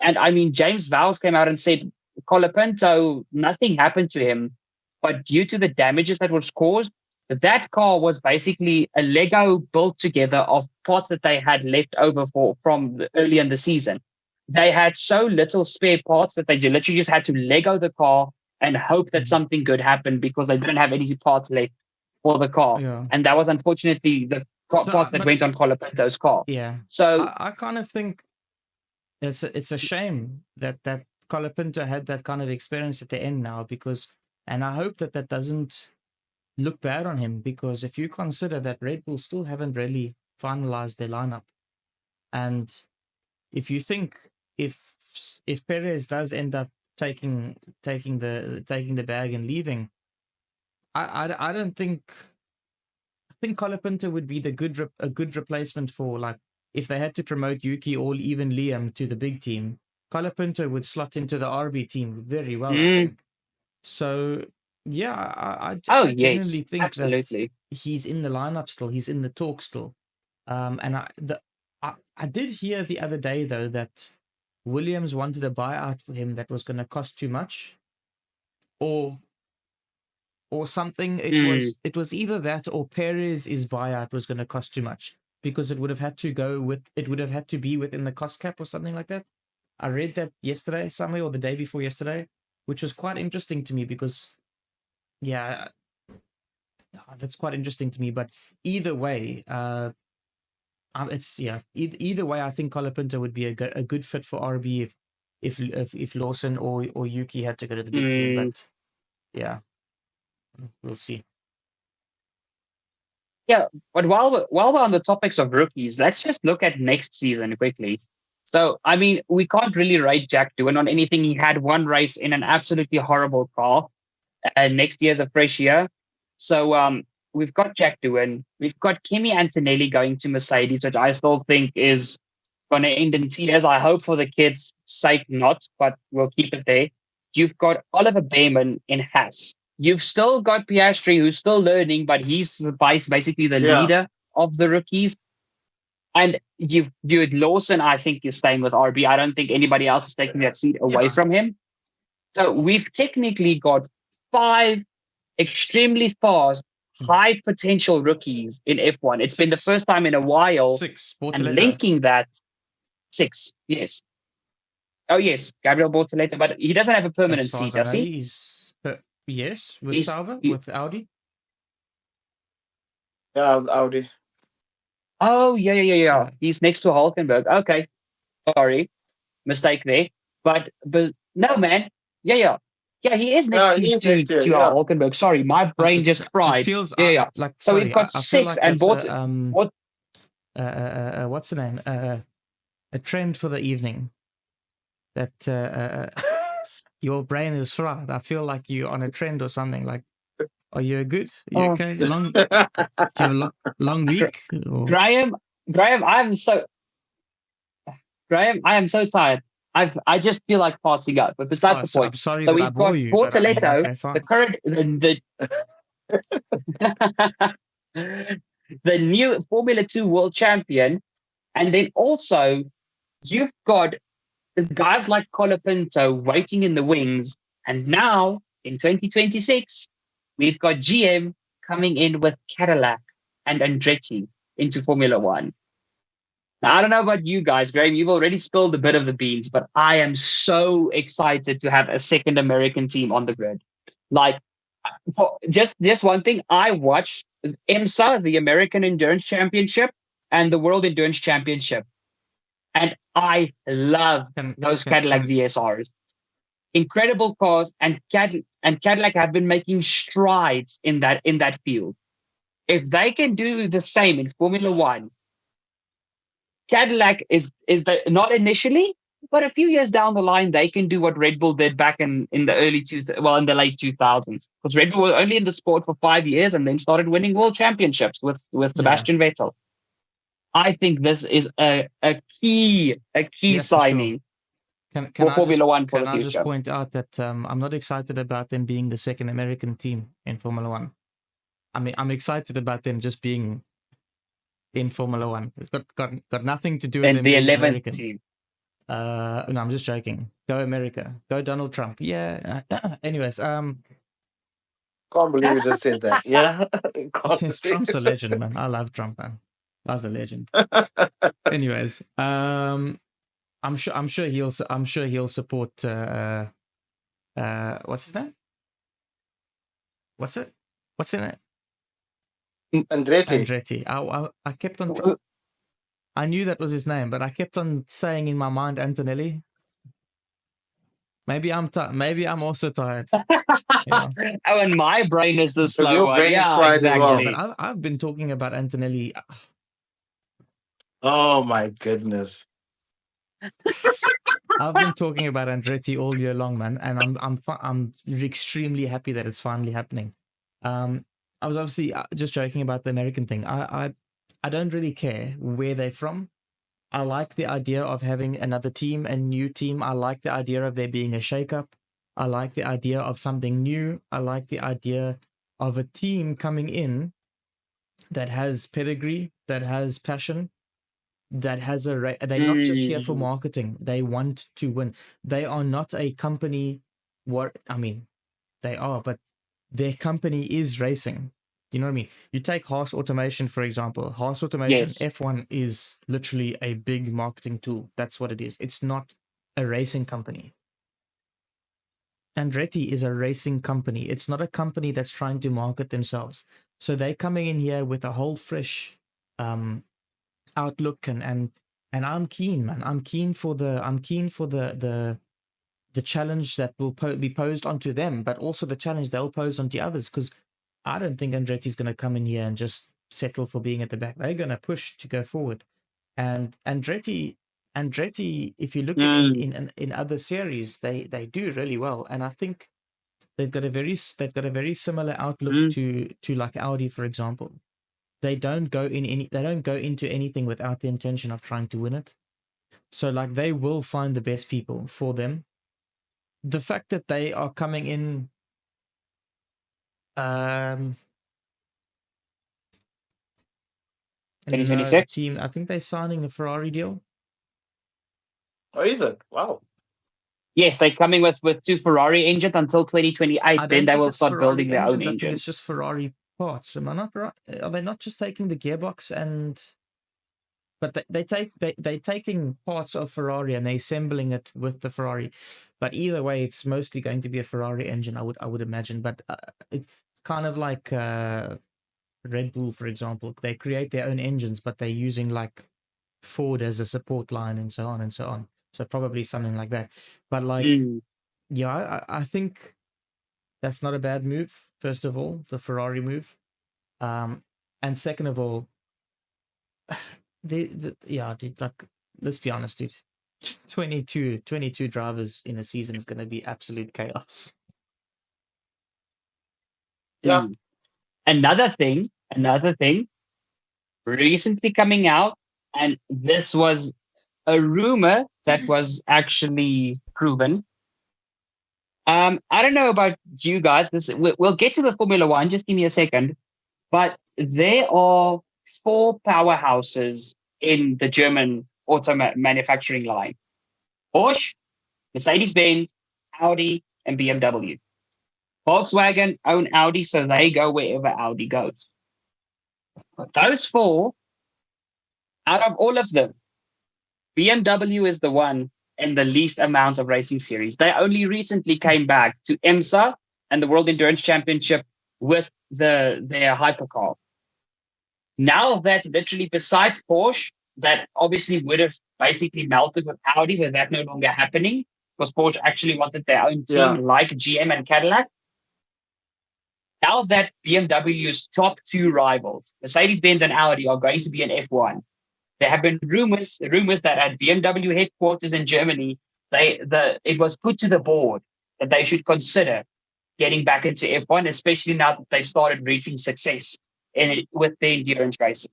And I mean, James Vowles came out and said, Colapinto, nothing happened to him, but due to the damages that was caused, that car was basically a Lego built together of parts that they had left over from early in the season. They had so little spare parts that they literally just had to Lego the car and hope that something good happened because they didn't have any parts left for the car. Yeah. And that was unfortunately the parts that went on Colapinto's car. Yeah. So I kind of think it's a shame that Colapinto had that kind of experience at the end now, and I hope that doesn't look bad on him, because if you consider that Red Bull still haven't really finalized their lineup, and if you think if Perez does end up taking the bag and leaving, I don't think. I think Colapinto would be a good replacement for, like, if they had to promote Yuki or even Liam to the big team, Colapinto would slot into the RB team very well, I think. So yeah, I genuinely think absolutely. that he's in the lineup still. He's in the talk still. And I did hear the other day though that Williams wanted a buyout for him that was going to cost too much. or something. Mm, It was either that or Perez's buyout was going to cost too much because it would have had to be within the cost cap or something like that. I read that yesterday somewhere or the day before yesterday, which was quite interesting to me because yeah, that's quite interesting to me. But either way, it's either way, I think Colapinto would be a good fit for RB if Lawson or Yuki had to go to the big team. mm. But yeah, we'll see. Yeah, but while we're on the topics of rookies, let's just look at next season quickly. So, I mean, we can't really rate Jack Doohan on anything. He had one race in an absolutely horrible car, and next year's a fresh year. So, we've got Jack Doohan. We've got Kimi Antonelli going to Mercedes, which I still think is going to end in tears. I hope for the kids' sake not, but we'll keep it there. You've got Oliver Behrman in Haas. You've still got Piastri, who's still learning, but he's basically the Yeah. leader of the rookies. And you had Lawson, I think, is staying with RB. I don't think anybody else is taking that seat away Yeah. from him. So we've technically got 5 extremely fast, high potential rookies in F1. It's been the 6. first time in a while. 6. And Bortoleto. linking that, 6, yes. Oh, yes, Gabriel Bortoleto, but he doesn't have a permanent As far seat, as I does know, he? he's yes with He's- Sauber, he- with Audi. Yeah, Audi. Oh, yeah. Yeah. He's next to Hulkenberg. Okay, sorry, mistake there. But no, man. Yeah. He is next Yeah, to he is next to it, yeah. Hulkenberg. Sorry, my brain just fried. It feels Yeah. like So sorry, we've got I feel 6 like and that's what? what's the name? A trend for the evening. That your brain is fried. I feel like you're on a trend or something. Like, are you good? Are you Oh. okay? Do you have a long week? Or... Graham, I am so tired. I just feel like passing out, but beside the point. I'm sorry So that I we've bore got you. But I mean, Bortoleto, okay, fine. the current the new Formula 2 world champion, and then also you've got guys like Colapinto waiting in the wings, and now in 2026 we've got GM coming in with Cadillac and Andretti into Formula 1. Now, I don't know about you guys, Graham. You've already spilled a bit of the beans, but I am so excited to have a second American team on the grid. Like, just one thing, I watched IMSA, the American Endurance Championship, and the World Endurance Championship, and I love those Cadillac VSRs. Incredible cars, and Cadillac have been making strides in that field. If they can do the same in Formula 1, Cadillac is not initially, but a few years down the line, they can do what Red Bull did back in the in the late 2000s. Because Red Bull were only in the sport for 5 years and then started winning world championships with Sebastian Vettel. I think this is a key signing for Formula 1 for the future. Can I just point out that I'm not excited about them being the second American team in Formula 1. I mean, I'm excited about them just being in Formula 1. It's got nothing to do with them the being 11th American. team. No, I'm just joking. Go America. Go Donald Trump. Yeah. Anyways, Can't believe you just said that. Yeah. Trump's a legend, man. I love Trump, man. That's a legend. Anyways, I'm sure he'll support what's his name? What's it? What's his name? Andretti. I kept on. I knew that was his name, but I kept on saying in my mind Antonelli. Maybe I'm Maybe I'm also tired. Yeah. Oh, and my brain is the slow your one. brain is Yeah, fried as well. exactly. But I've been talking about Antonelli. Oh my goodness. I've been talking about Andretti all year long, man, and I'm extremely happy that it's finally happening. I was obviously just joking about the American thing. I don't really care where they're from. I like the idea of having another team, a new team. I like the idea of there being a shakeup. I like the idea of something new. I like the idea of a team coming in that has pedigree, that has passion, that has they're not just here for marketing. They want to win. They are not a company. they are, but their company is racing. You know what I mean? You take Haas Automation, for example. Haas Automation, Yes. F1 is literally a big marketing tool. That's what it is. It's not a racing company. Andretti is a racing company. It's not a company that's trying to market themselves. So they're coming in here with a whole fresh outlook, and I'm keen, man. I'm keen for the challenge that will be posed onto them, but also the challenge they'll pose onto others. Because I don't think Andretti's going to come in here and just settle for being at the back. They're going to push to go forward. And Andretti, if you look at in other series, they do really well. And I think they've got a very similar outlook to like Audi, for example. They don't go into anything without the intention of trying to win it. So like they will find the best people for them. The fact that they are coming in in 2026 team, I think they're signing a Ferrari deal. Oh, is it? Wow. Yes, they're coming with 2 Ferrari engines until 2028. Then they will start building their own engines. I think engine. it's just Ferrari parts. Am I not right? Are they not just taking the gearbox and? But they're taking parts of Ferrari and they're assembling it with the Ferrari. But either way, it's mostly going to be a Ferrari engine, I would imagine. But it's kind of like Red Bull, for example. They create their own engines, but they're using like Ford as a support line and so on and so on. So probably something like that. But like, yeah, I think that's not a bad move. First of all, the Ferrari move, and second of all, dude, like, let's be honest, dude. 22 drivers in a season is going to be absolute chaos. Yeah. Another thing, recently coming out, and this was a rumor that was actually proven. I don't know about you guys. We'll get to the Formula One. Just give me a second. But there are 4 powerhouses in the German auto manufacturing line: Porsche, Mercedes-Benz, Audi, and BMW. Volkswagen own Audi, so they go wherever Audi goes. But those 4, out of all of them, BMW is the one in the least amount of racing series. They only recently came back to IMSA and the World Endurance Championship with their hypercar. Now that literally, besides Porsche, that obviously would have basically melted with Audi, with that no longer happening, because Porsche actually wanted their own team like GM and Cadillac. Now that BMW's top 2 rivals, Mercedes-Benz and Audi, are going to be in F1, there have been rumors that at BMW headquarters in Germany, it was put to the board that they should consider getting back into F1, especially now that they've started reaching success with the endurance racing.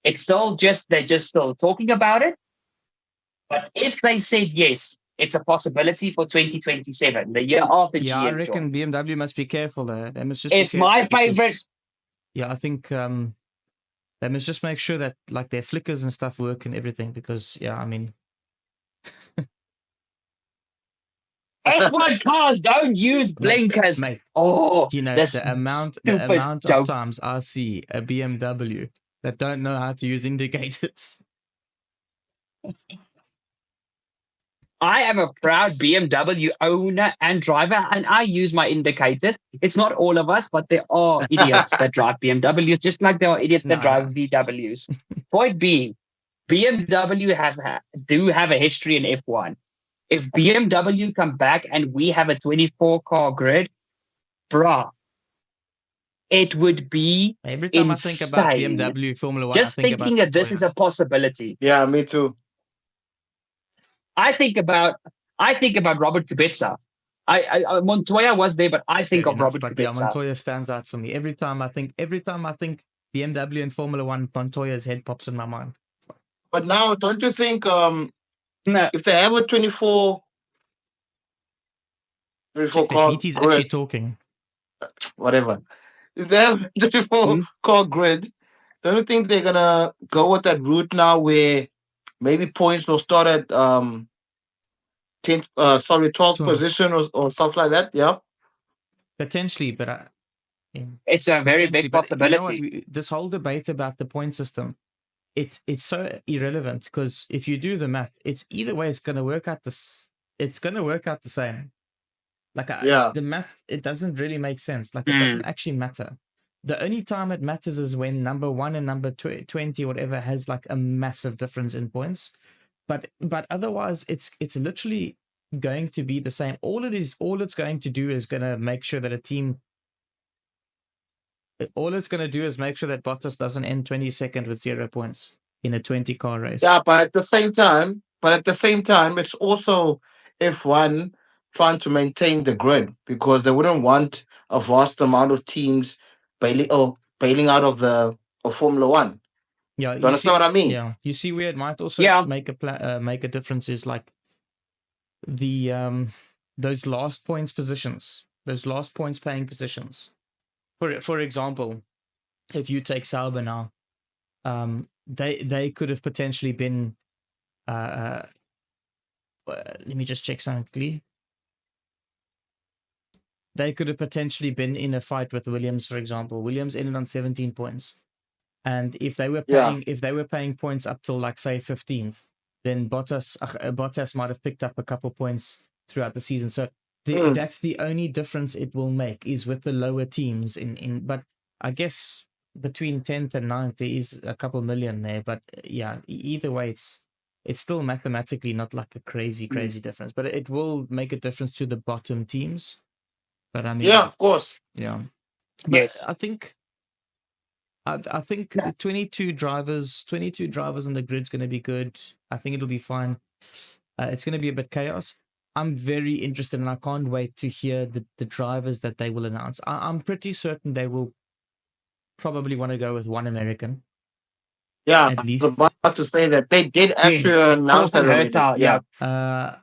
It's they're just still talking about it. But if they said yes, it's a possibility for 2027, the year after GM. Yeah, I reckon joins. BMW must be careful there. They must just be careful. My favorite. Yeah, I think they must just make sure that like their flickers and stuff work and everything, because I mean, F1 cars don't use blinkers. Mate, you know the amount of times I see a BMW that don't know how to use indicators. I am a proud BMW owner and driver, and I use my indicators. It's not all of us, but there are idiots that drive BMWs, just like there are idiots that drive VWs. Point being, BMW do have a history in F1. If BMW come back and we have a 24-car grid, bruh, it would be every time insane. I think about BMW Formula 1, just thinking that this is a possibility. Yeah, me too. I think about Robert Kubica. Montoya was there, but I think of Robert Kubica. Yeah, Montoya stands out for me. Every time I think BMW and Formula 1, Montoya's head pops in my mind. But now, don't you think if they have a 24 car BT's grid, actually talking. Whatever. If they have a 24 car grid, don't you think they're gonna go with that route now, where maybe points will start at 12th position or stuff like that? Yeah. Potentially, but yeah, It's a very potentially. big But you know what? possibility. This whole debate about the point system, it's so irrelevant because if you do the math, it's either way. It's going to work out this. It's going to work out the same. Like Yeah. the math, it doesn't really make sense. Like it Mm. doesn't actually matter. The only time it matters is when number one and number 20 or whatever has like a massive difference in points. But otherwise, it's literally going to be the same. All it's going to do is going to make sure that a team. All it's going to do is make sure that Bottas doesn't end 22nd with 0 points in a 20-car race. Yeah, but at the same time, it's also F1 trying to maintain the grid because they wouldn't want a vast amount of teams bailing out of the of Formula One. Yeah, Do you understand what I mean? Yeah, you see where it might also Yeah. make a difference is like the those last points positions, those last points paying positions. For example, if you take Sauber now, they could have potentially been. Let me just check something quickly. They could have potentially been in a fight with Williams, for example. Williams ended on 17 points. And if they were paying points up till like say 15th, then Bottas might have picked up a couple points throughout the season. So that's the only difference it will make is with the lower teams but I guess between 10th and 9th there is a couple million there. But yeah, either way it's still mathematically not like a crazy difference, but it will make a difference to the bottom teams. But I mean, yeah, of course. Yeah. But Yes. I think the 22 drivers on the grid's going to be good. I think it'll be fine. It's going to be a bit chaos. I'm very interested and I can't wait to hear the drivers that they will announce. I'm pretty certain they will probably want to go with one American. Yeah, at I least. was about to say that they did actually Yes. announce that Colton already. Herta, Yeah.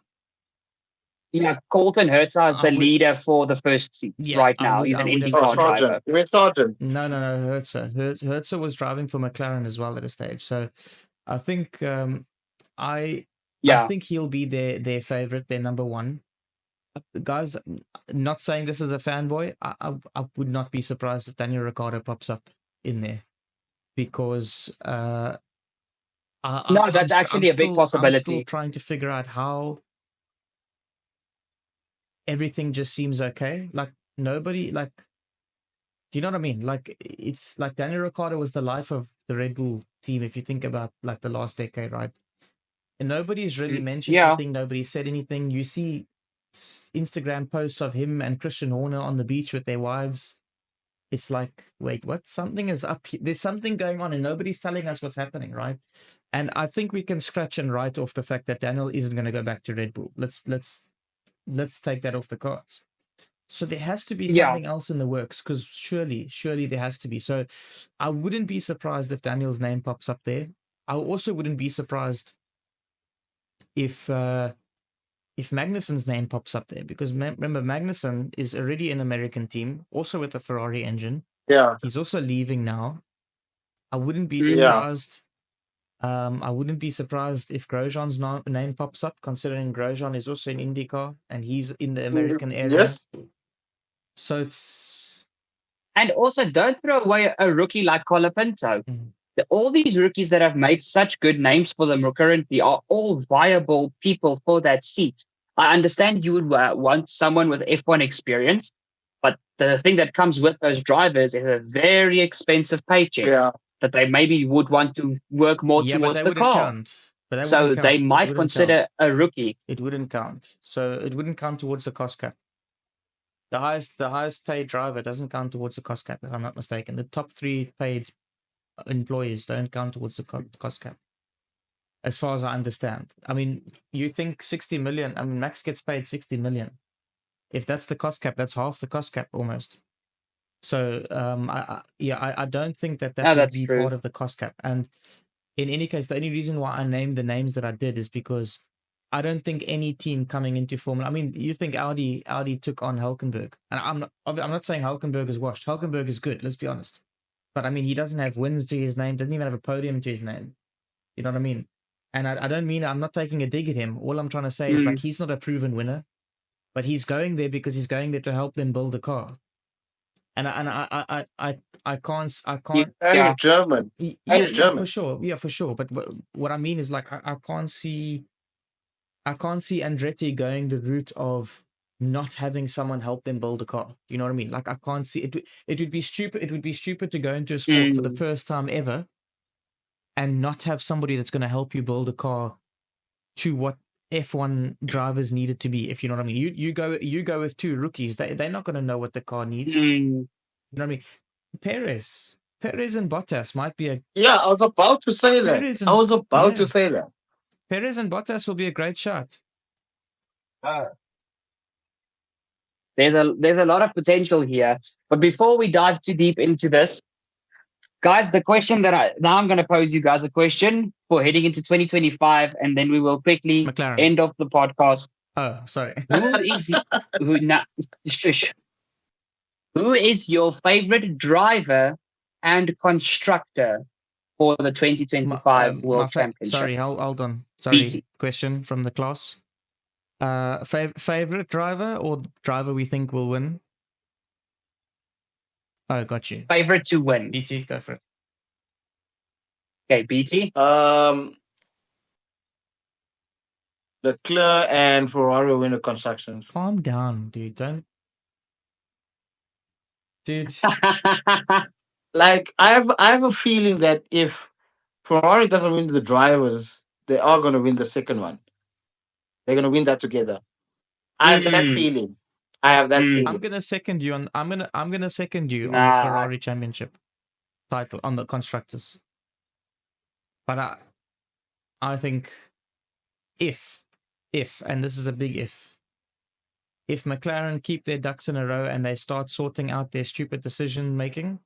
Yeah, Colton Herta is I the would- leader for the first seats Yeah, right I now. would- He's I an would have- Oh, IndyCar driver. Sergeant. You mean Sergeant? No, Hertzer. Hertzer was driving for McLaren as well at a stage. So I think I Yeah. think he'll be their favorite, their number one. Guys, not saying this as a fanboy, I would not be surprised if Daniel Ricciardo pops up in there because No, that's actually a big I'm still possibility. trying to figure out how everything just seems okay. Like nobody, like, do you know what I mean? Like it's like Daniel Ricciardo was the life of the Red Bull team. If you think about like the last decade, right? And nobody's really mentioned Yeah. anything. Nobody said anything. You see Instagram posts of him and Christian Horner on the beach with their wives. It's like, wait, what? Something is up here. There's something going on and nobody's telling us what's happening, right? And I think we can scratch and write off the fact that Daniel isn't going to go back to Red Bull. Let's take that off the cards. So there has to be Yeah. something else in the works because surely there has to be. So I wouldn't be surprised if Daniel's name pops up there. I also wouldn't be surprised if Magnussen's name pops up there because remember Magnussen is already an American team, also with a Ferrari engine. Yeah. He's also leaving now. I wouldn't be Yeah. surprised. I wouldn't be surprised if Grosjean's name pops up, considering Grosjean is also in IndyCar and he's in the American area. Yes. So it's And also, don't throw away a rookie like Colapinto. Mhm. All these rookies that have made such good names for them currently are all viable people for that seat. I understand you would want someone with F1 experience, but the thing that comes with those drivers is a very expensive paycheck Yeah. that they maybe would want to work more yeah, but towards they the wouldn't car. count. But that So wouldn't they count. It might wouldn't consider a rookie. It wouldn't count. So it wouldn't count towards the cost cap. The highest paid driver doesn't count towards the cost cap, if I'm not mistaken. The top 3 paid employees don't count towards the cost cap, as far as I understand. I mean, you think 60 million? I mean, Max gets paid 60 million. If that's the cost cap, that's half the cost cap almost. So I don't think that No, would that's be true. part of the cost cap. And in any case, the only reason why I named the names that I did is because I don't think any team coming into Formula. I mean, you think Audi took on Hulkenberg, and I'm not saying Hulkenberg is washed. Hulkenberg is good. Let's be honest. But I mean, he doesn't have wins to his name. Doesn't even have a podium to his name. You know what I mean? And I don't mean I'm not taking a dig at him. All I'm trying to say is like he's not a proven winner, but he's going there because he's going there to help them build a car. I can't And Yeah. he's German. And yeah, he's yeah, for German. sure, yeah, for sure. But what I mean is like I can't see Andretti going the route of not having someone help them build a car. You know what I mean? Like I can't see it. It would be stupid. It would be stupid to go into a sport for the Mm. first time ever and not have somebody that's going to help you build a car to what F1 drivers need it to be. If you know what I mean, you go with two rookies. They're not going to know what the car needs. Mm. You know what I mean? Perez and Bottas might be a Yeah, I was about to say that. Perez I and was about to yeah, say that. Perez and Bottas will be a great shot. There's a lot of potential here. But before we dive too deep into this, guys, the question that I'm going to pose you guys a question for heading into 2025, and then we will quickly McLaren. end off the podcast. Oh, sorry. Who is who? Shush. Who is your favorite driver and constructor for the 2025 World Championship? Sorry, hold on. Sorry, BT. question from the class. Favorite driver or driver we think will win? Oh, got you. Favorite to win. BT, go for it. Okay, BT. Leclerc and Ferrari win the constructions. Calm down, dude. Don't, dude. Like I have a feeling that if Ferrari doesn't win the drivers, they are going to win the second one. They're going to win that together. I have that feeling. I have that feeling. I'm gonna second you on. I'm gonna second you on the Nah. Ferrari championship title on the constructors. But I think if and this is a big if McLaren keep their ducks in a row and they start sorting out their stupid decision making,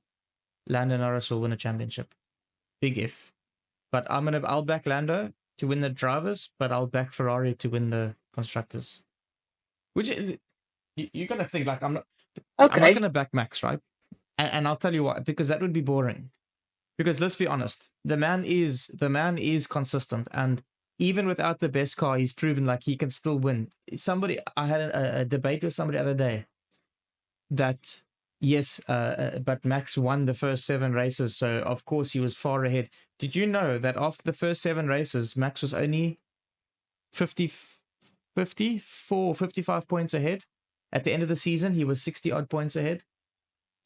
Lando Norris will win a championship. Big if. But I'll back Lando to win the drivers, but I'll back Ferrari to win the constructors. Which you gotta think like I'm not gonna back Max, right? And I'll tell you why, because that would be boring. Because let's be honest, the man is consistent, and even without the best car, he's proven like he can still win. I had a debate with somebody the other day that yes, but Max won the first 7 races, so of course he was far ahead. Did you know that after the first 7 races, Max was only 55 points ahead? At the end of the season, he was 60 odd points ahead.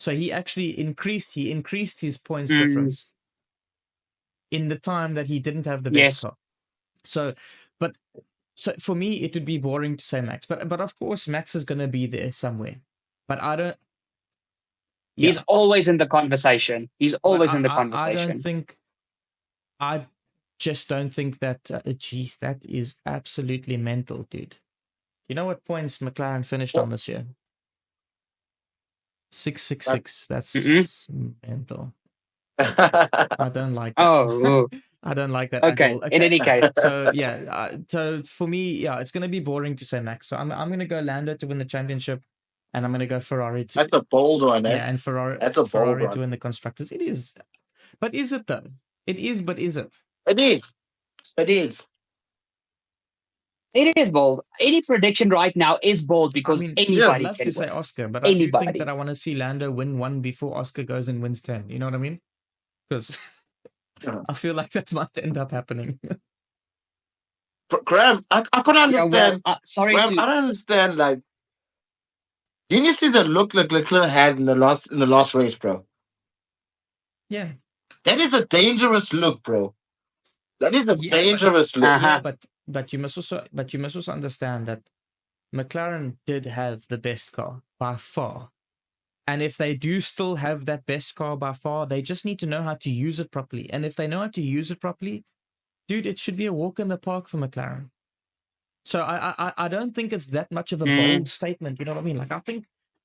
So he actually increased his points difference in the time that he didn't have the best car. So for me, it would be boring to say Max, but of course Max is going to be there somewhere. But I don't. Yeah. He's always in the conversation. I just don't think that. Geez, that is absolutely mental, dude. You know what points McLaren finished on this year? 666. That's mental. I don't like that. Oh, I don't like that. Okay. In any case, so yeah. So for me, yeah, it's going to be boring to say Max. So I'm going to go Lando to win the championship, and I'm going to go Ferrari to. That's a bold one, eh? Yeah, and Ferrari. That's a Ferrari bold to one. win the constructors. It is, but is it though? It is, but is it? It is. It is. It is bold. Any prediction right now is bold because anybody I'd love can to say win. Oscar, but I do think that I want to see Lando win 1 before Oscar goes and wins 10. You know what I mean? Because I feel like that might end up happening. Graham, I couldn't understand. Sorry, Graham, I don't understand. Like, didn't you see the look like Leclerc had in the last race, bro? Yeah, that is a dangerous look, bro. That is a dangerous look. Yeah, but you must also understand that McLaren did have the best car by far. And if they do still have that best car by far, they just need to know how to use it properly. And if they know how to use it properly, dude, it should be a walk in the park for McLaren. So I don't think it's that much of a bold statement. You know what I mean? Like I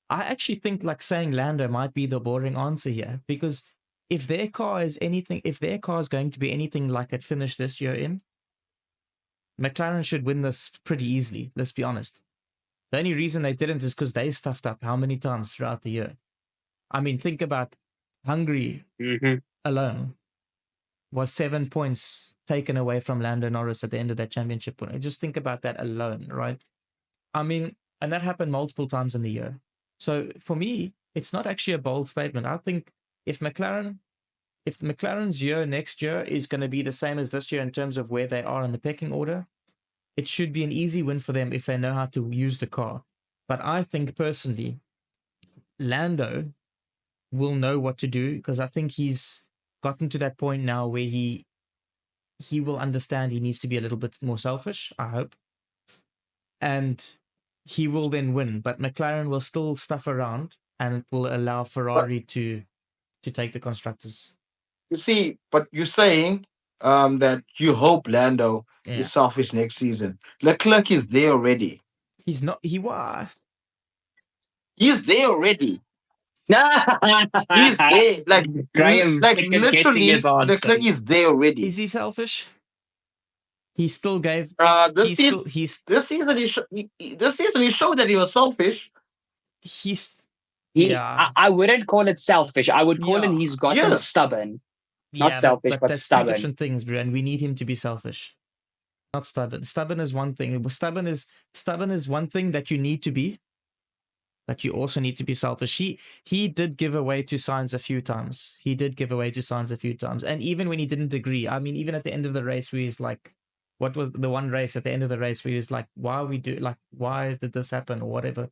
actually think like saying Lando might be the boring answer here, because if their car is going to be anything like it finished this year in, McLaren should win this pretty easily. Let's be honest. The only reason they didn't is because they stuffed up how many times throughout the year. I mean, think about Hungary alone was 7 points taken away from Lando Norris at the end of that championship. Just think about that alone, right? I mean, and that happened multiple times in the year. So for me, it's not actually a bold statement. I think if McLaren's year next year is going to be the same as this year in terms of where they are in the pecking order, it should be an easy win for them if they know how to use the car. But I think personally, Lando will know what to do because I think he's gotten to that point now where he will understand he needs to be a little bit more selfish, I hope. And he will then win. But McLaren will still stuff around and it will allow But Ferrari to take the constructors. you see, but you're saying that you hope Lando Yeah. is selfish next season. Leclerc is there already. He's not he was He's there already. He's Graham there. Like sick of guessing literally, his answer. Leclerc is there already. is he selfish? He still gave This he's season, still this season he showed that he was selfish. he's He, yeah. I wouldn't call it selfish. I would call it Yeah. he's gotten Yeah. stubborn. Not Yeah, selfish, but but that's two stubborn. different things, bro, and we need him to be selfish. Not stubborn. Stubborn is one thing. Stubborn is one thing that you need to be, but you also need to be selfish. He did give away to Sainz a few times. And even when he didn't agree, I mean, even at the end of the race where he's like, what was the one race at the end of the race where he was like, why did this happen or whatever?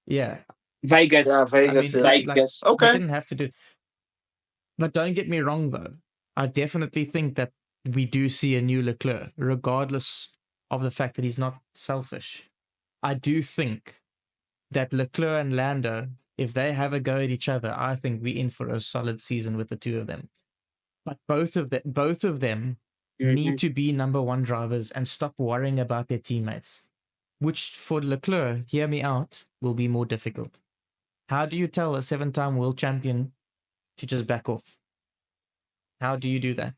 Yeah. Vegas. Yeah, I Vegas. mean, Yeah. like Vegas. he Okay. didn't have to do. But don't get me wrong, though. I definitely think that we do see a new Leclerc, regardless of the fact that he's not selfish. I do think that Leclerc and Lando, if they have a go at each other, I think we're in for a solid season with the two of them. But both of them need to be number one drivers and stop worrying about their teammates, which for Leclerc, hear me out, will be more difficult. How do you tell a 7-time world champion to just back off? How do you do that?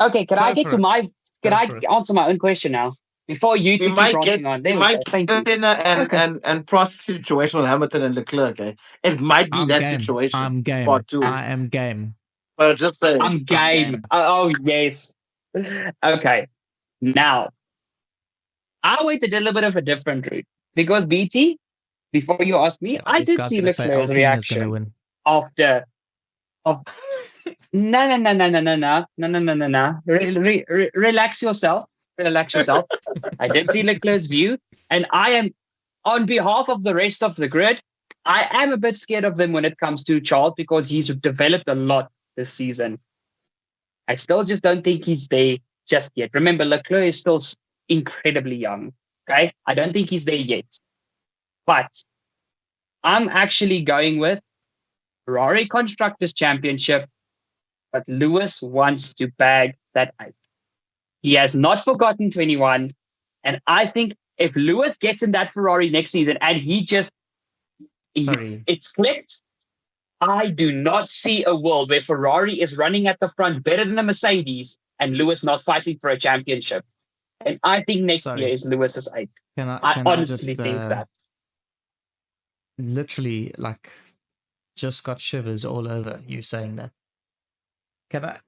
Okay, can I Go get for to it. my? Can Go I for it. answer my own question now before you We two keep might get ranting on? There we go. Thank you. in and process situation with Hamilton and Leclerc. Eh? It might be I'm that game. situation. I'm game. Part two. I am game. But just saying. I'm game. game. Oh yes. Okay. Now, I went a little bit of a different route because BT. Before you ask me, Yeah, I this did guy's see gonna say Leclerc's Alpine is gonna reaction win. after. Of no. Relax yourself. Relax yourself. I did see Leclerc's view, and I am on behalf of the rest of the grid. I am a bit scared of them when it comes to Charles because he's developed a lot this season. I still just don't think he's there just yet. Remember, Leclerc is still incredibly young. Okay, I don't think he's there yet. But I'm actually going with Ferrari Constructors Championship, but Lewis wants to bag that 8. He has not forgotten 21. And I think if Lewis gets in that Ferrari next season and Sorry. it's clicked, I do not see a world where Ferrari is running at the front better than the Mercedes and Lewis not fighting for a championship. And I think next Sorry. year is Lewis's 8. Can I I honestly just think that. literally like just got shivers all over you saying that? Can I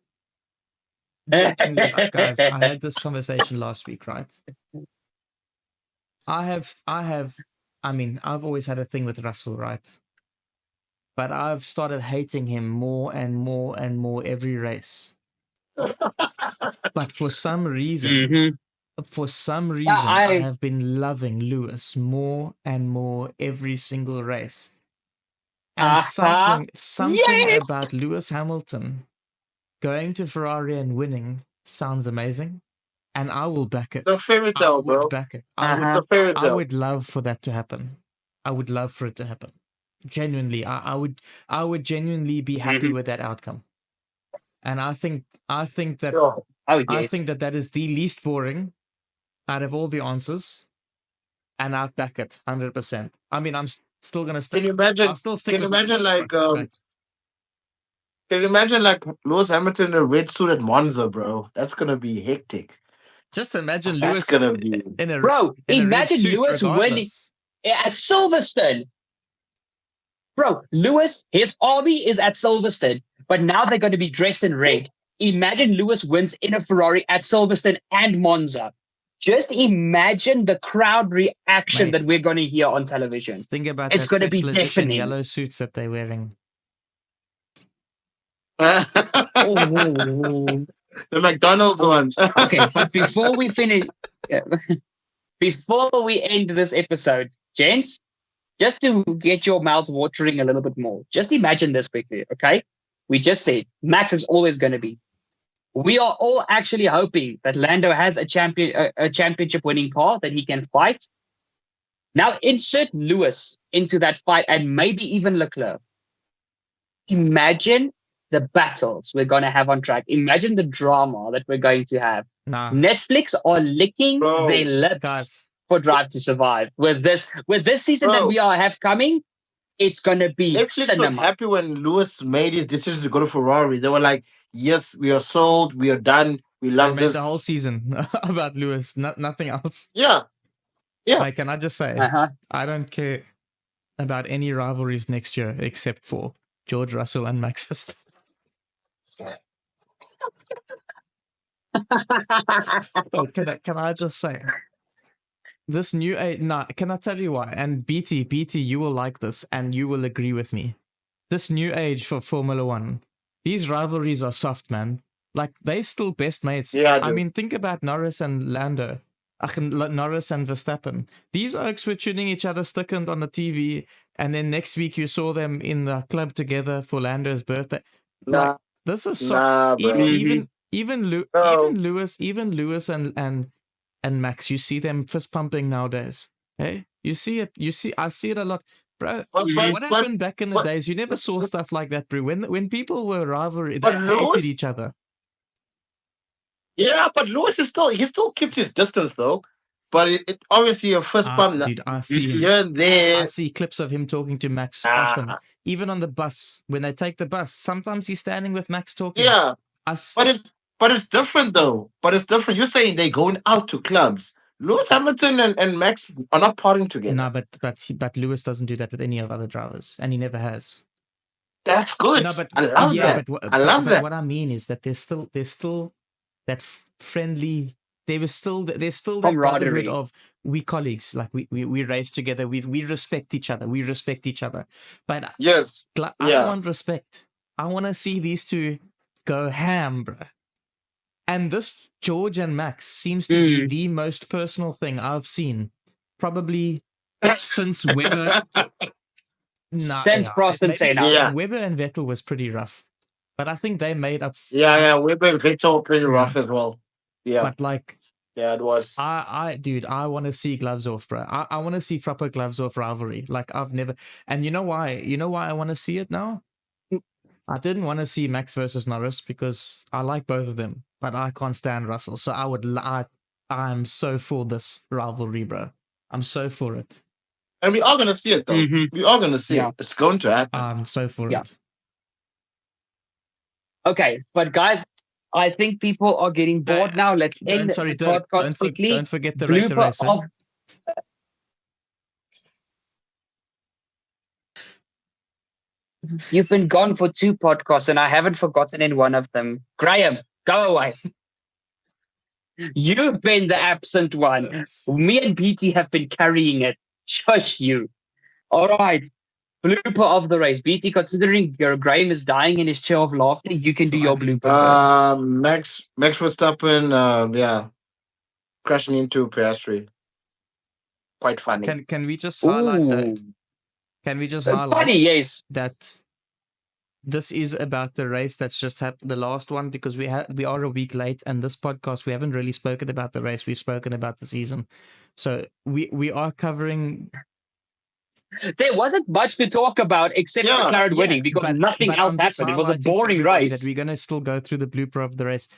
genuinely, like, guys, I had this conversation last week, right? I mean, I've always had a thing with Russell, right? But I've started hating him more and more and more every race. But for some reason, Mhm. I have been loving Lewis more and more every single race. And something Yes! about Lewis Hamilton going to Ferrari and winning sounds amazing. And I will back it. It's a fairy I tale, would bro. back it. It's a fairy I tale. would love for that to happen. I would love for it to happen. Genuinely, I would genuinely be happy with that outcome. And I think that Oh, yes. I think that is the least boring out of all the answers, and I'd back it 100%. I mean, I'm still gonna stick. Can you imagine? I'll still stick Can you with imagine it, but Can you imagine like Lewis Hamilton in a red suit at Monza, bro? That's gonna be hectic. just imagine That's Lewis gonna be. in a Bro, in a red imagine suit Lewis winning regardless. at Silverstone. Bro, Lewis, his army is at Silverstone, but now they're going to be dressed in red. Imagine Lewis wins in a Ferrari at Silverstone and Monza. Just imagine the crowd reaction that Mate. we're going to hear on television. Just think about It's that gonna be special edition deafening. yellow suits that they're wearing. Oh. The McDonald's ones. Okay, but before we finish, before we end this episode, gents, just to get your mouths watering a little bit more, just imagine this quickly, okay? We just said Max is always going to be. We are all actually hoping that Lando has a championship winning car that he can fight. Now insert Lewis into that fight and maybe even Leclerc. Imagine the battles we're going to have on track. Imagine the drama that we're going to have. Nah, Netflix are licking Bro, their lips guys. for Drive to Survive. With this season that Bro. we have coming, it's going to be Netflix was cinema. happy when Lewis made his decision to go to Ferrari. They were like, yes, we are sold. We are done. We They love made this. the whole season about Lewis, nothing else. Yeah. Yeah. Like, can I just say, Uh-huh. I don't care about any rivalries next year except for George Russell and Max Verstappen. But can I just say, this new age, can I tell you why? And BT, you will like this and you will agree with me. This new age for Formula One, these rivalries are soft, man. Like, they still best mates. Yeah, I dude. mean, think about Norris and Lando. Norris and Verstappen. These oaks were tuning each other stickend on the TV, and then next week you saw them in the club together for Lando's birthday. Like, Nah, this is soft. nah, bro. Even Bro. Lewis and Max, you see them fist pumping nowadays. Hey, you see it. I see it a lot, bro. But- What but- happened back in the but- days? You never saw stuff like that, bro. When people were rivalry, they But hated Lewis- each other. Yeah, but Lewis he still keeps his distance though. But it obviously a first bump Dude, I see him. here and there. I see clips of him talking to Max Ah. often, even on the bus when they take the bus. Sometimes he's standing with Max talking. Yeah, I s- but it's different though. But it's different. You're saying they're going out to clubs. Lewis Hamilton and Max are not partying together. No, but Lewis doesn't do that with any of other drivers, and he never has. That's good. No, but I love that. I love that. What I mean is that there's still that friendly. There's still that Camaraderie. brotherhood of we colleagues. Like we race together. We respect each other. We respect each other. But Yes. I Yeah. want respect. I want to see these two go ham, bro. And this George and Max seems to be the most personal thing I've seen, probably since Webber. Since Prost and maybe- Senna. Yeah. Webber and Vettel was pretty rough, but I think they made up. Yeah. We've been Victor pretty rough as well. Yeah. But like, Yeah, it was. dude, I want to see gloves off, bro. I want to see proper gloves off rivalry. Like, I've never. And you know why? You know why I want to see it now? I didn't want to see Max versus Norris because I like both of them, but I can't stand Russell. So I'm so for this rivalry, bro. I'm so for it. And we are gonna see it though. Mhm. We are gonna see Yeah. it. It's going to happen. I'm so for Yeah. it. Okay, but guys, I think people are getting bored now. Let's end the podcast quickly. Don't forget to rate the Blooper race. of- You've been gone for 2 podcasts and I haven't forgotten in one of them. Graham, go away. You've been the absent one. Me and BT have been carrying it. Shush you. All right. Blooper of the race. BT, considering your Graham is dying in his chair of laughter, you can do your blooper first. Max Verstappen, yeah, crashing into Piastri. Quite funny. Can we just highlight that? Ooh. Can we just That's highlight funny, yes. that this is about the race that's just happened, the last one, because we are a week late, and this podcast we haven't really spoken about the race. We've spoken about the season, so we are covering. There wasn't much to talk about except Yeah, McLaren winning because but- nothing but else I'm just happened. It was a highlighting for boring everybody race. That we're gonna still go through the blooper of the race.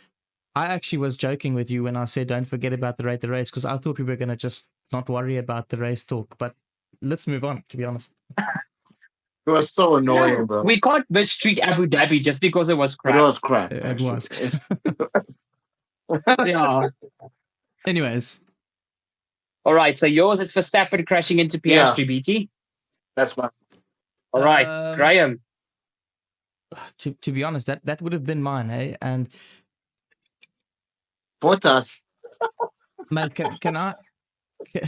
I actually was joking with you when I said don't forget about the rate the race because I thought we were gonna just not worry about the race talk, but let's move on. To be honest. It was so annoying, bro. We can't mistreat Abu Dhabi just because it was It crap. was crap. It was. Yeah. Anyways, All right. So yours is Verstappen crashing into Yeah. Piastri, BT. That's my. All right, Graham. to be honest, that would have been mine, eh? And Bottas. Mel, can I? Can,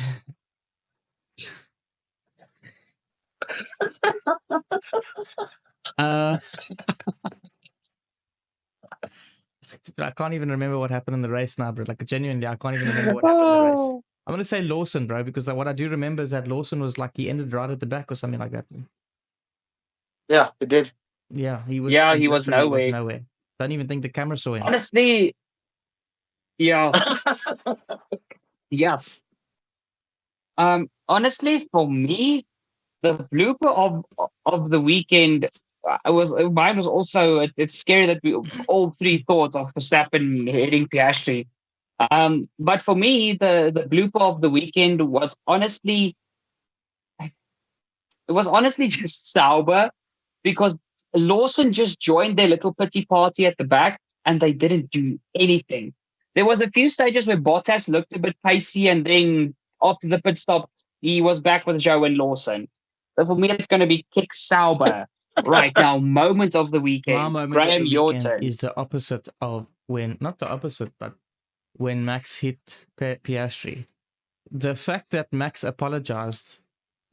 uh, I can't even remember what happened in the race now, bro. Like genuinely, I can't even remember what happened in the race. Oh. I'm gonna say Lawson, bro, because what I do remember is that Lawson was like he ended right at the back or something like that. Yeah, it did. Yeah, he was. Yeah, He he was literally was nowhere. nowhere. Don't even think the camera saw him. Honestly, yeah, yeah. Honestly, for me, the blooper of the weekend was mine was also it's scary that we all three thought of Verstappen hitting Piastri. But for me, the blooper of the weekend was honestly it was honestly just Sauber because Lawson just joined their little pity party at the back and they didn't do anything. There was a few stages where Bottas looked a bit pacey, and then after the pit stop, he was back with Joe and Lawson. So for me, it's going to be Kick Sauber right now. Moment of the My weekend. moment of Graham, the your weekend turn. is the opposite of when, not the opposite, but when Max hit Piastri. The fact that Max apologized,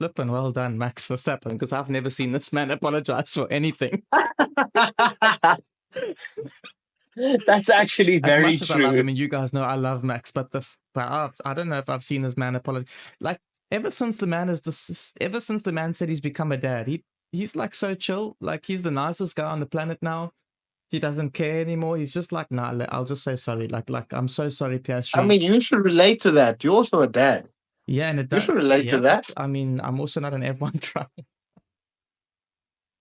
flippin' well done, Max Verstappen, because I've never seen this man apologize for anything. That's actually As very much as I love true. him, and you guys know I love Max, but I don't know if I've seen this man apologize. Like ever since the man is this, ever since the man said he's become a dad, he's like so chill. Like he's the nicest guy on the planet now. He doesn't care anymore. He's just like, nah, I'll just say sorry. Like I'm so sorry, I Piastri. mean, you should relate to that. You're also a dad. Yeah, and it You does. should relate to Yeah, but that. I mean, I'm also not an F1 driver.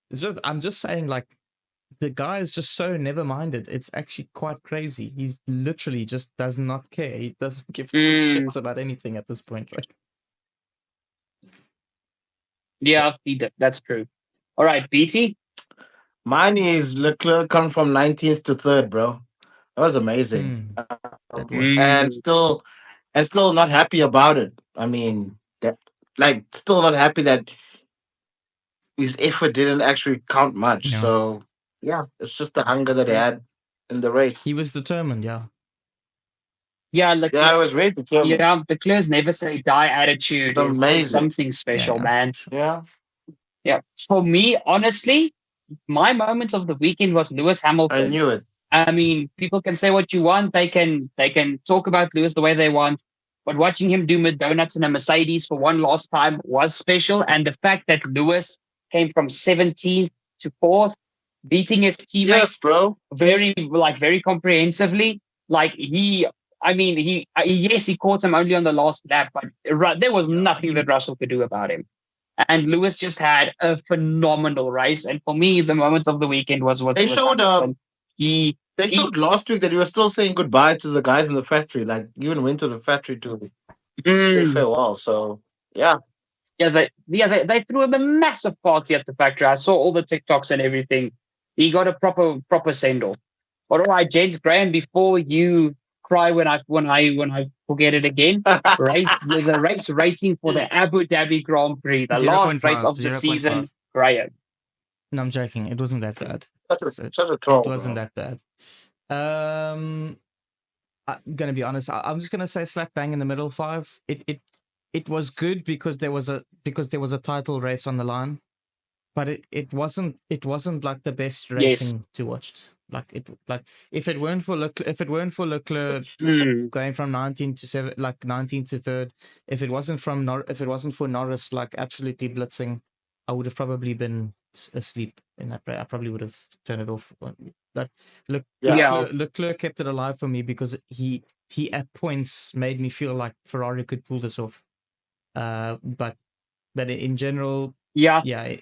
It's just I'm just saying, like the guy is just so never-minded. It's actually quite crazy. He's literally just does not care. He doesn't give two Mm, shits about anything at this point, right? yeah, that's true. All right, BT. Mine is Leclerc come from 19th to third, bro. That was amazing. That was. And Mm, still not happy about it. I mean, that like still not happy that his effort didn't actually count much. Yeah. So yeah, it's just the hunger that he had in the race. He was determined, yeah. yeah, look, Yeah, I was very determined. yeah, the Clears never say die attitude is Amazing. something Yeah, special, yeah, for man. sure. Yeah, Yeah. For me, honestly, my moment of the weekend was Lewis I Hamilton. knew it. I mean, people can say what you want. They can talk about Lewis the way they want. But watching him do mid donuts in a Mercedes for one last time was special. And the fact that Lewis came from 17th to fourth, beating his teammate Yes, bro. very comprehensively. Like I mean, yes, he caught him only on the last lap, but there was Yeah, nothing that Russell could do about him. And Lewis just had a phenomenal race. And for me, the moment of the weekend was with They Lewis showed Hamilton. He they he showed last week that he was still saying goodbye to the guys in the factory. Like even went to the factory to say mm, farewell. So yeah, they threw him a massive party at the factory. I saw all the TikToks and everything. He got a proper send off. All right, James Graham, before you cry when I forget it again, right? The race rating for the Abu Dhabi Grand Prix, the zero last point race 0.5, of the 0.5. season, Graham. No, I'm joking. It wasn't that bad. such a It troll, wasn't bro. that bad. Um, I'm gonna be honest. I'm just gonna say slap bang in the middle 5. It was good because there was a title race on the line, but it wasn't like the best Yes. racing to watch. Like if it weren't for Leclerc Mm, going from 19 to 7, like 19 to third, if it wasn't for Norris like absolutely blitzing, I would have probably been asleep in that race. I probably would have turned it off. But look, Yeah. yeah. Leclerc kept it alive for me because he at points made me feel like Ferrari could pull this off. But in general, Yeah. yeah,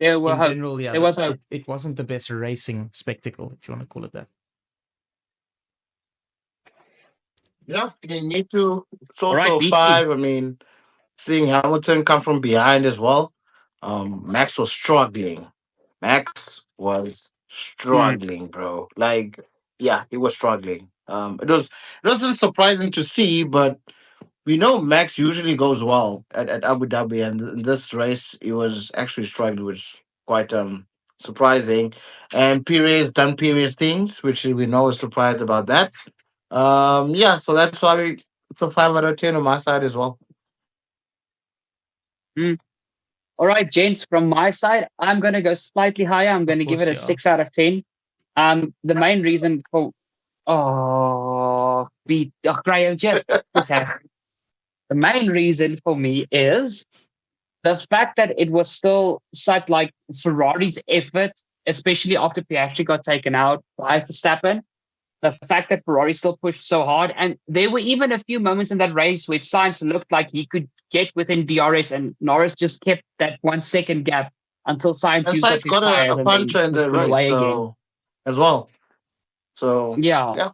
There were in hope. general, yeah, There was hope. it wasn't the best racing spectacle, if you want to call it that. Yeah, you need to. It's All right, also BT. five. I mean, seeing Hamilton come from behind as well. Max was struggling. Max was Mm, struggling, bro. Like, yeah, he was struggling. It wasn't surprising to see, but we know Max usually goes well at Abu Dhabi, and in this race he was actually struggling, which is quite surprising. And Perez done Perez things, which we know is surprised about that. Yeah, so that's why It's a 5 out of 10 on my side as well. All right, gents, from my side, I'm going to go slightly higher. I'm going Of to give it course a you are. 6 out of 10. The main reason for, Graham, just have, the main reason for me is the fact that it was still such like Ferrari's effort, especially after Piastri got taken out by Verstappen. The fact that Ferrari still pushed so hard, and there were even a few moments in that race where Sainz looked like he could get within DRS, and Norris just kept that 1 second gap until Sainz And used up Sainz his got tires a and then puncture in the pulled race, away again. so as well. So Yeah. yeah.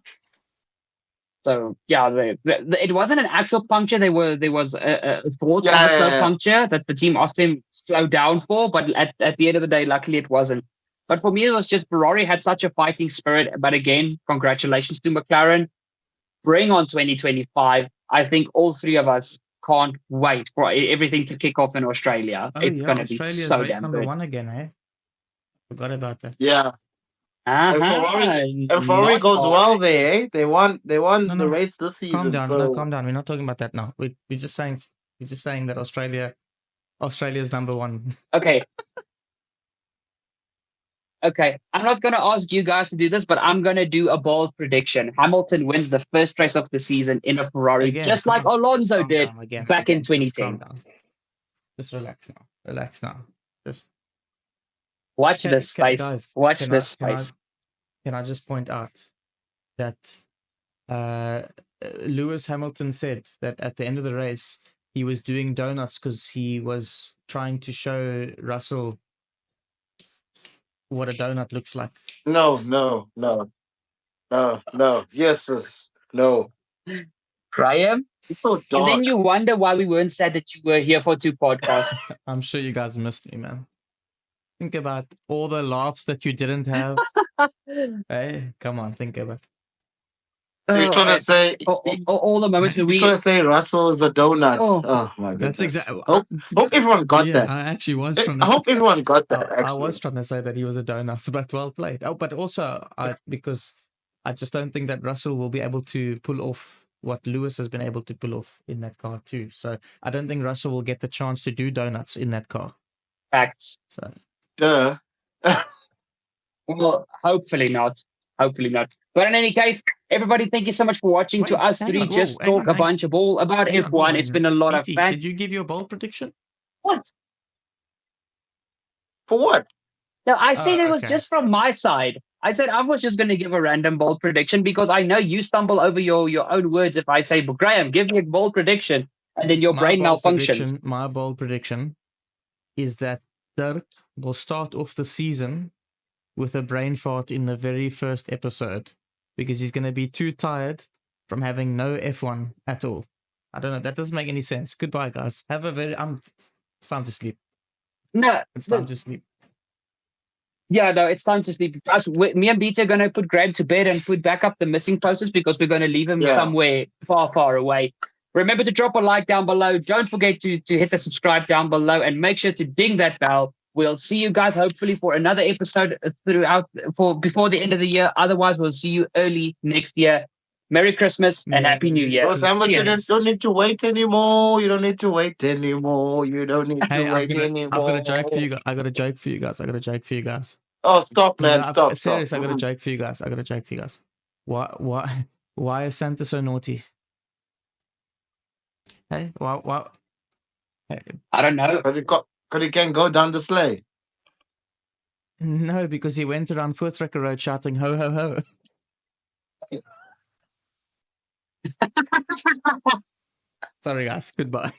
So yeah, it wasn't an actual puncture. There was a thought Yeah, of a slow yeah. puncture that the team asked him slow down for, but at the end of the day, luckily it wasn't. But for me, it was just Ferrari had such a fighting spirit. But again, congratulations to McLaren. Bring on 2025. I think all three of us can't wait for everything to kick off in Australia. Oh It's yeah, going to be Australia's so race damn number good. 1 again, eh? Forgot about that. Yeah. And Ferrari Not goes all. well there, eh? They won No, the no, race this calm season. down. So No, calm down. We're not talking about that now. We're just saying that Australia's number 1. Okay. Okay, I'm not going to ask you guys to do this, but I'm going to do a bold prediction. Hamilton wins the first race of the season in a Ferrari, Again, just like just Alonso calm did down again. back in Just calm 2010. down. Just relax now. Relax now. Just Watch this space. guys. Watch this space. Can I just point out that Lewis Hamilton said that at the end of the race he was doing donuts because he was trying to show Russell what a donut looks like. no. Yes. No. Graham? It's so And dark. then you wonder why we weren't sad that you were here for 2 podcasts. I'm sure you guys missed me, man. Think about all the laughs that you didn't have. Hey, come on, think about it. He's trying to say all the moments where he's trying to say Russell is a donut. Oh. My That's goodness. exactly. Hope everyone got Yeah, that. I actually was trying I to. hope everyone got that. I Actually, was trying to say that he was a donut, but well played. Oh, but also, because I just don't think that Russell will be able to pull off what Lewis has been able to pull off in that car too. So I don't think Russell will get the chance to do donuts in that car. facts. So duh. Well, hopefully not. Hopefully not. But in any case, everybody, thank you so much for watching. To Wait, us hang three, on, whoa, just hang talk on, a hang- bunch of ball about hang on, F1. hold on, It's been a lot of BT, fun. Did you give your bold prediction? What? For what? No, I said it was okay. just from my side. I said I was just going to give a random bold prediction because I know you stumble over your own words if I say, but Graham, give me a bold prediction, and then your brain malfunctions. My bold prediction is that Dirk will start off the season with a brain fart in the very first episode because he's going to be too tired from having no F1 at all. I don't know. That doesn't make any sense. Goodbye, guys. Have a very. It's time to sleep. No, It's time to sleep. Yeah, no, it's time to sleep. Me and Beta are going to put Graham to bed and put back up the missing posters because we're going to leave him somewhere far, far away. Remember to drop a like down below. Don't forget to hit the subscribe down below and make sure to ding that bell. We'll see you guys hopefully for another episode before the end of the year. Otherwise, we'll see you early next year. Merry Christmas and Happy New Year. Bro, Sam, you don't need to wait anymore. You don't need to wait anymore. You don't need to wait anymore. I've got a joke for you guys. I got a joke for you guys. Oh, stop, man. No, Stop. Serious, I got a joke for you guys. Why is Santa so naughty? Hey, why? Hey. I don't know. Because he can't go down the sleigh. No, because he went around Voortrekker Road shouting ho ho ho. Sorry guys, goodbye.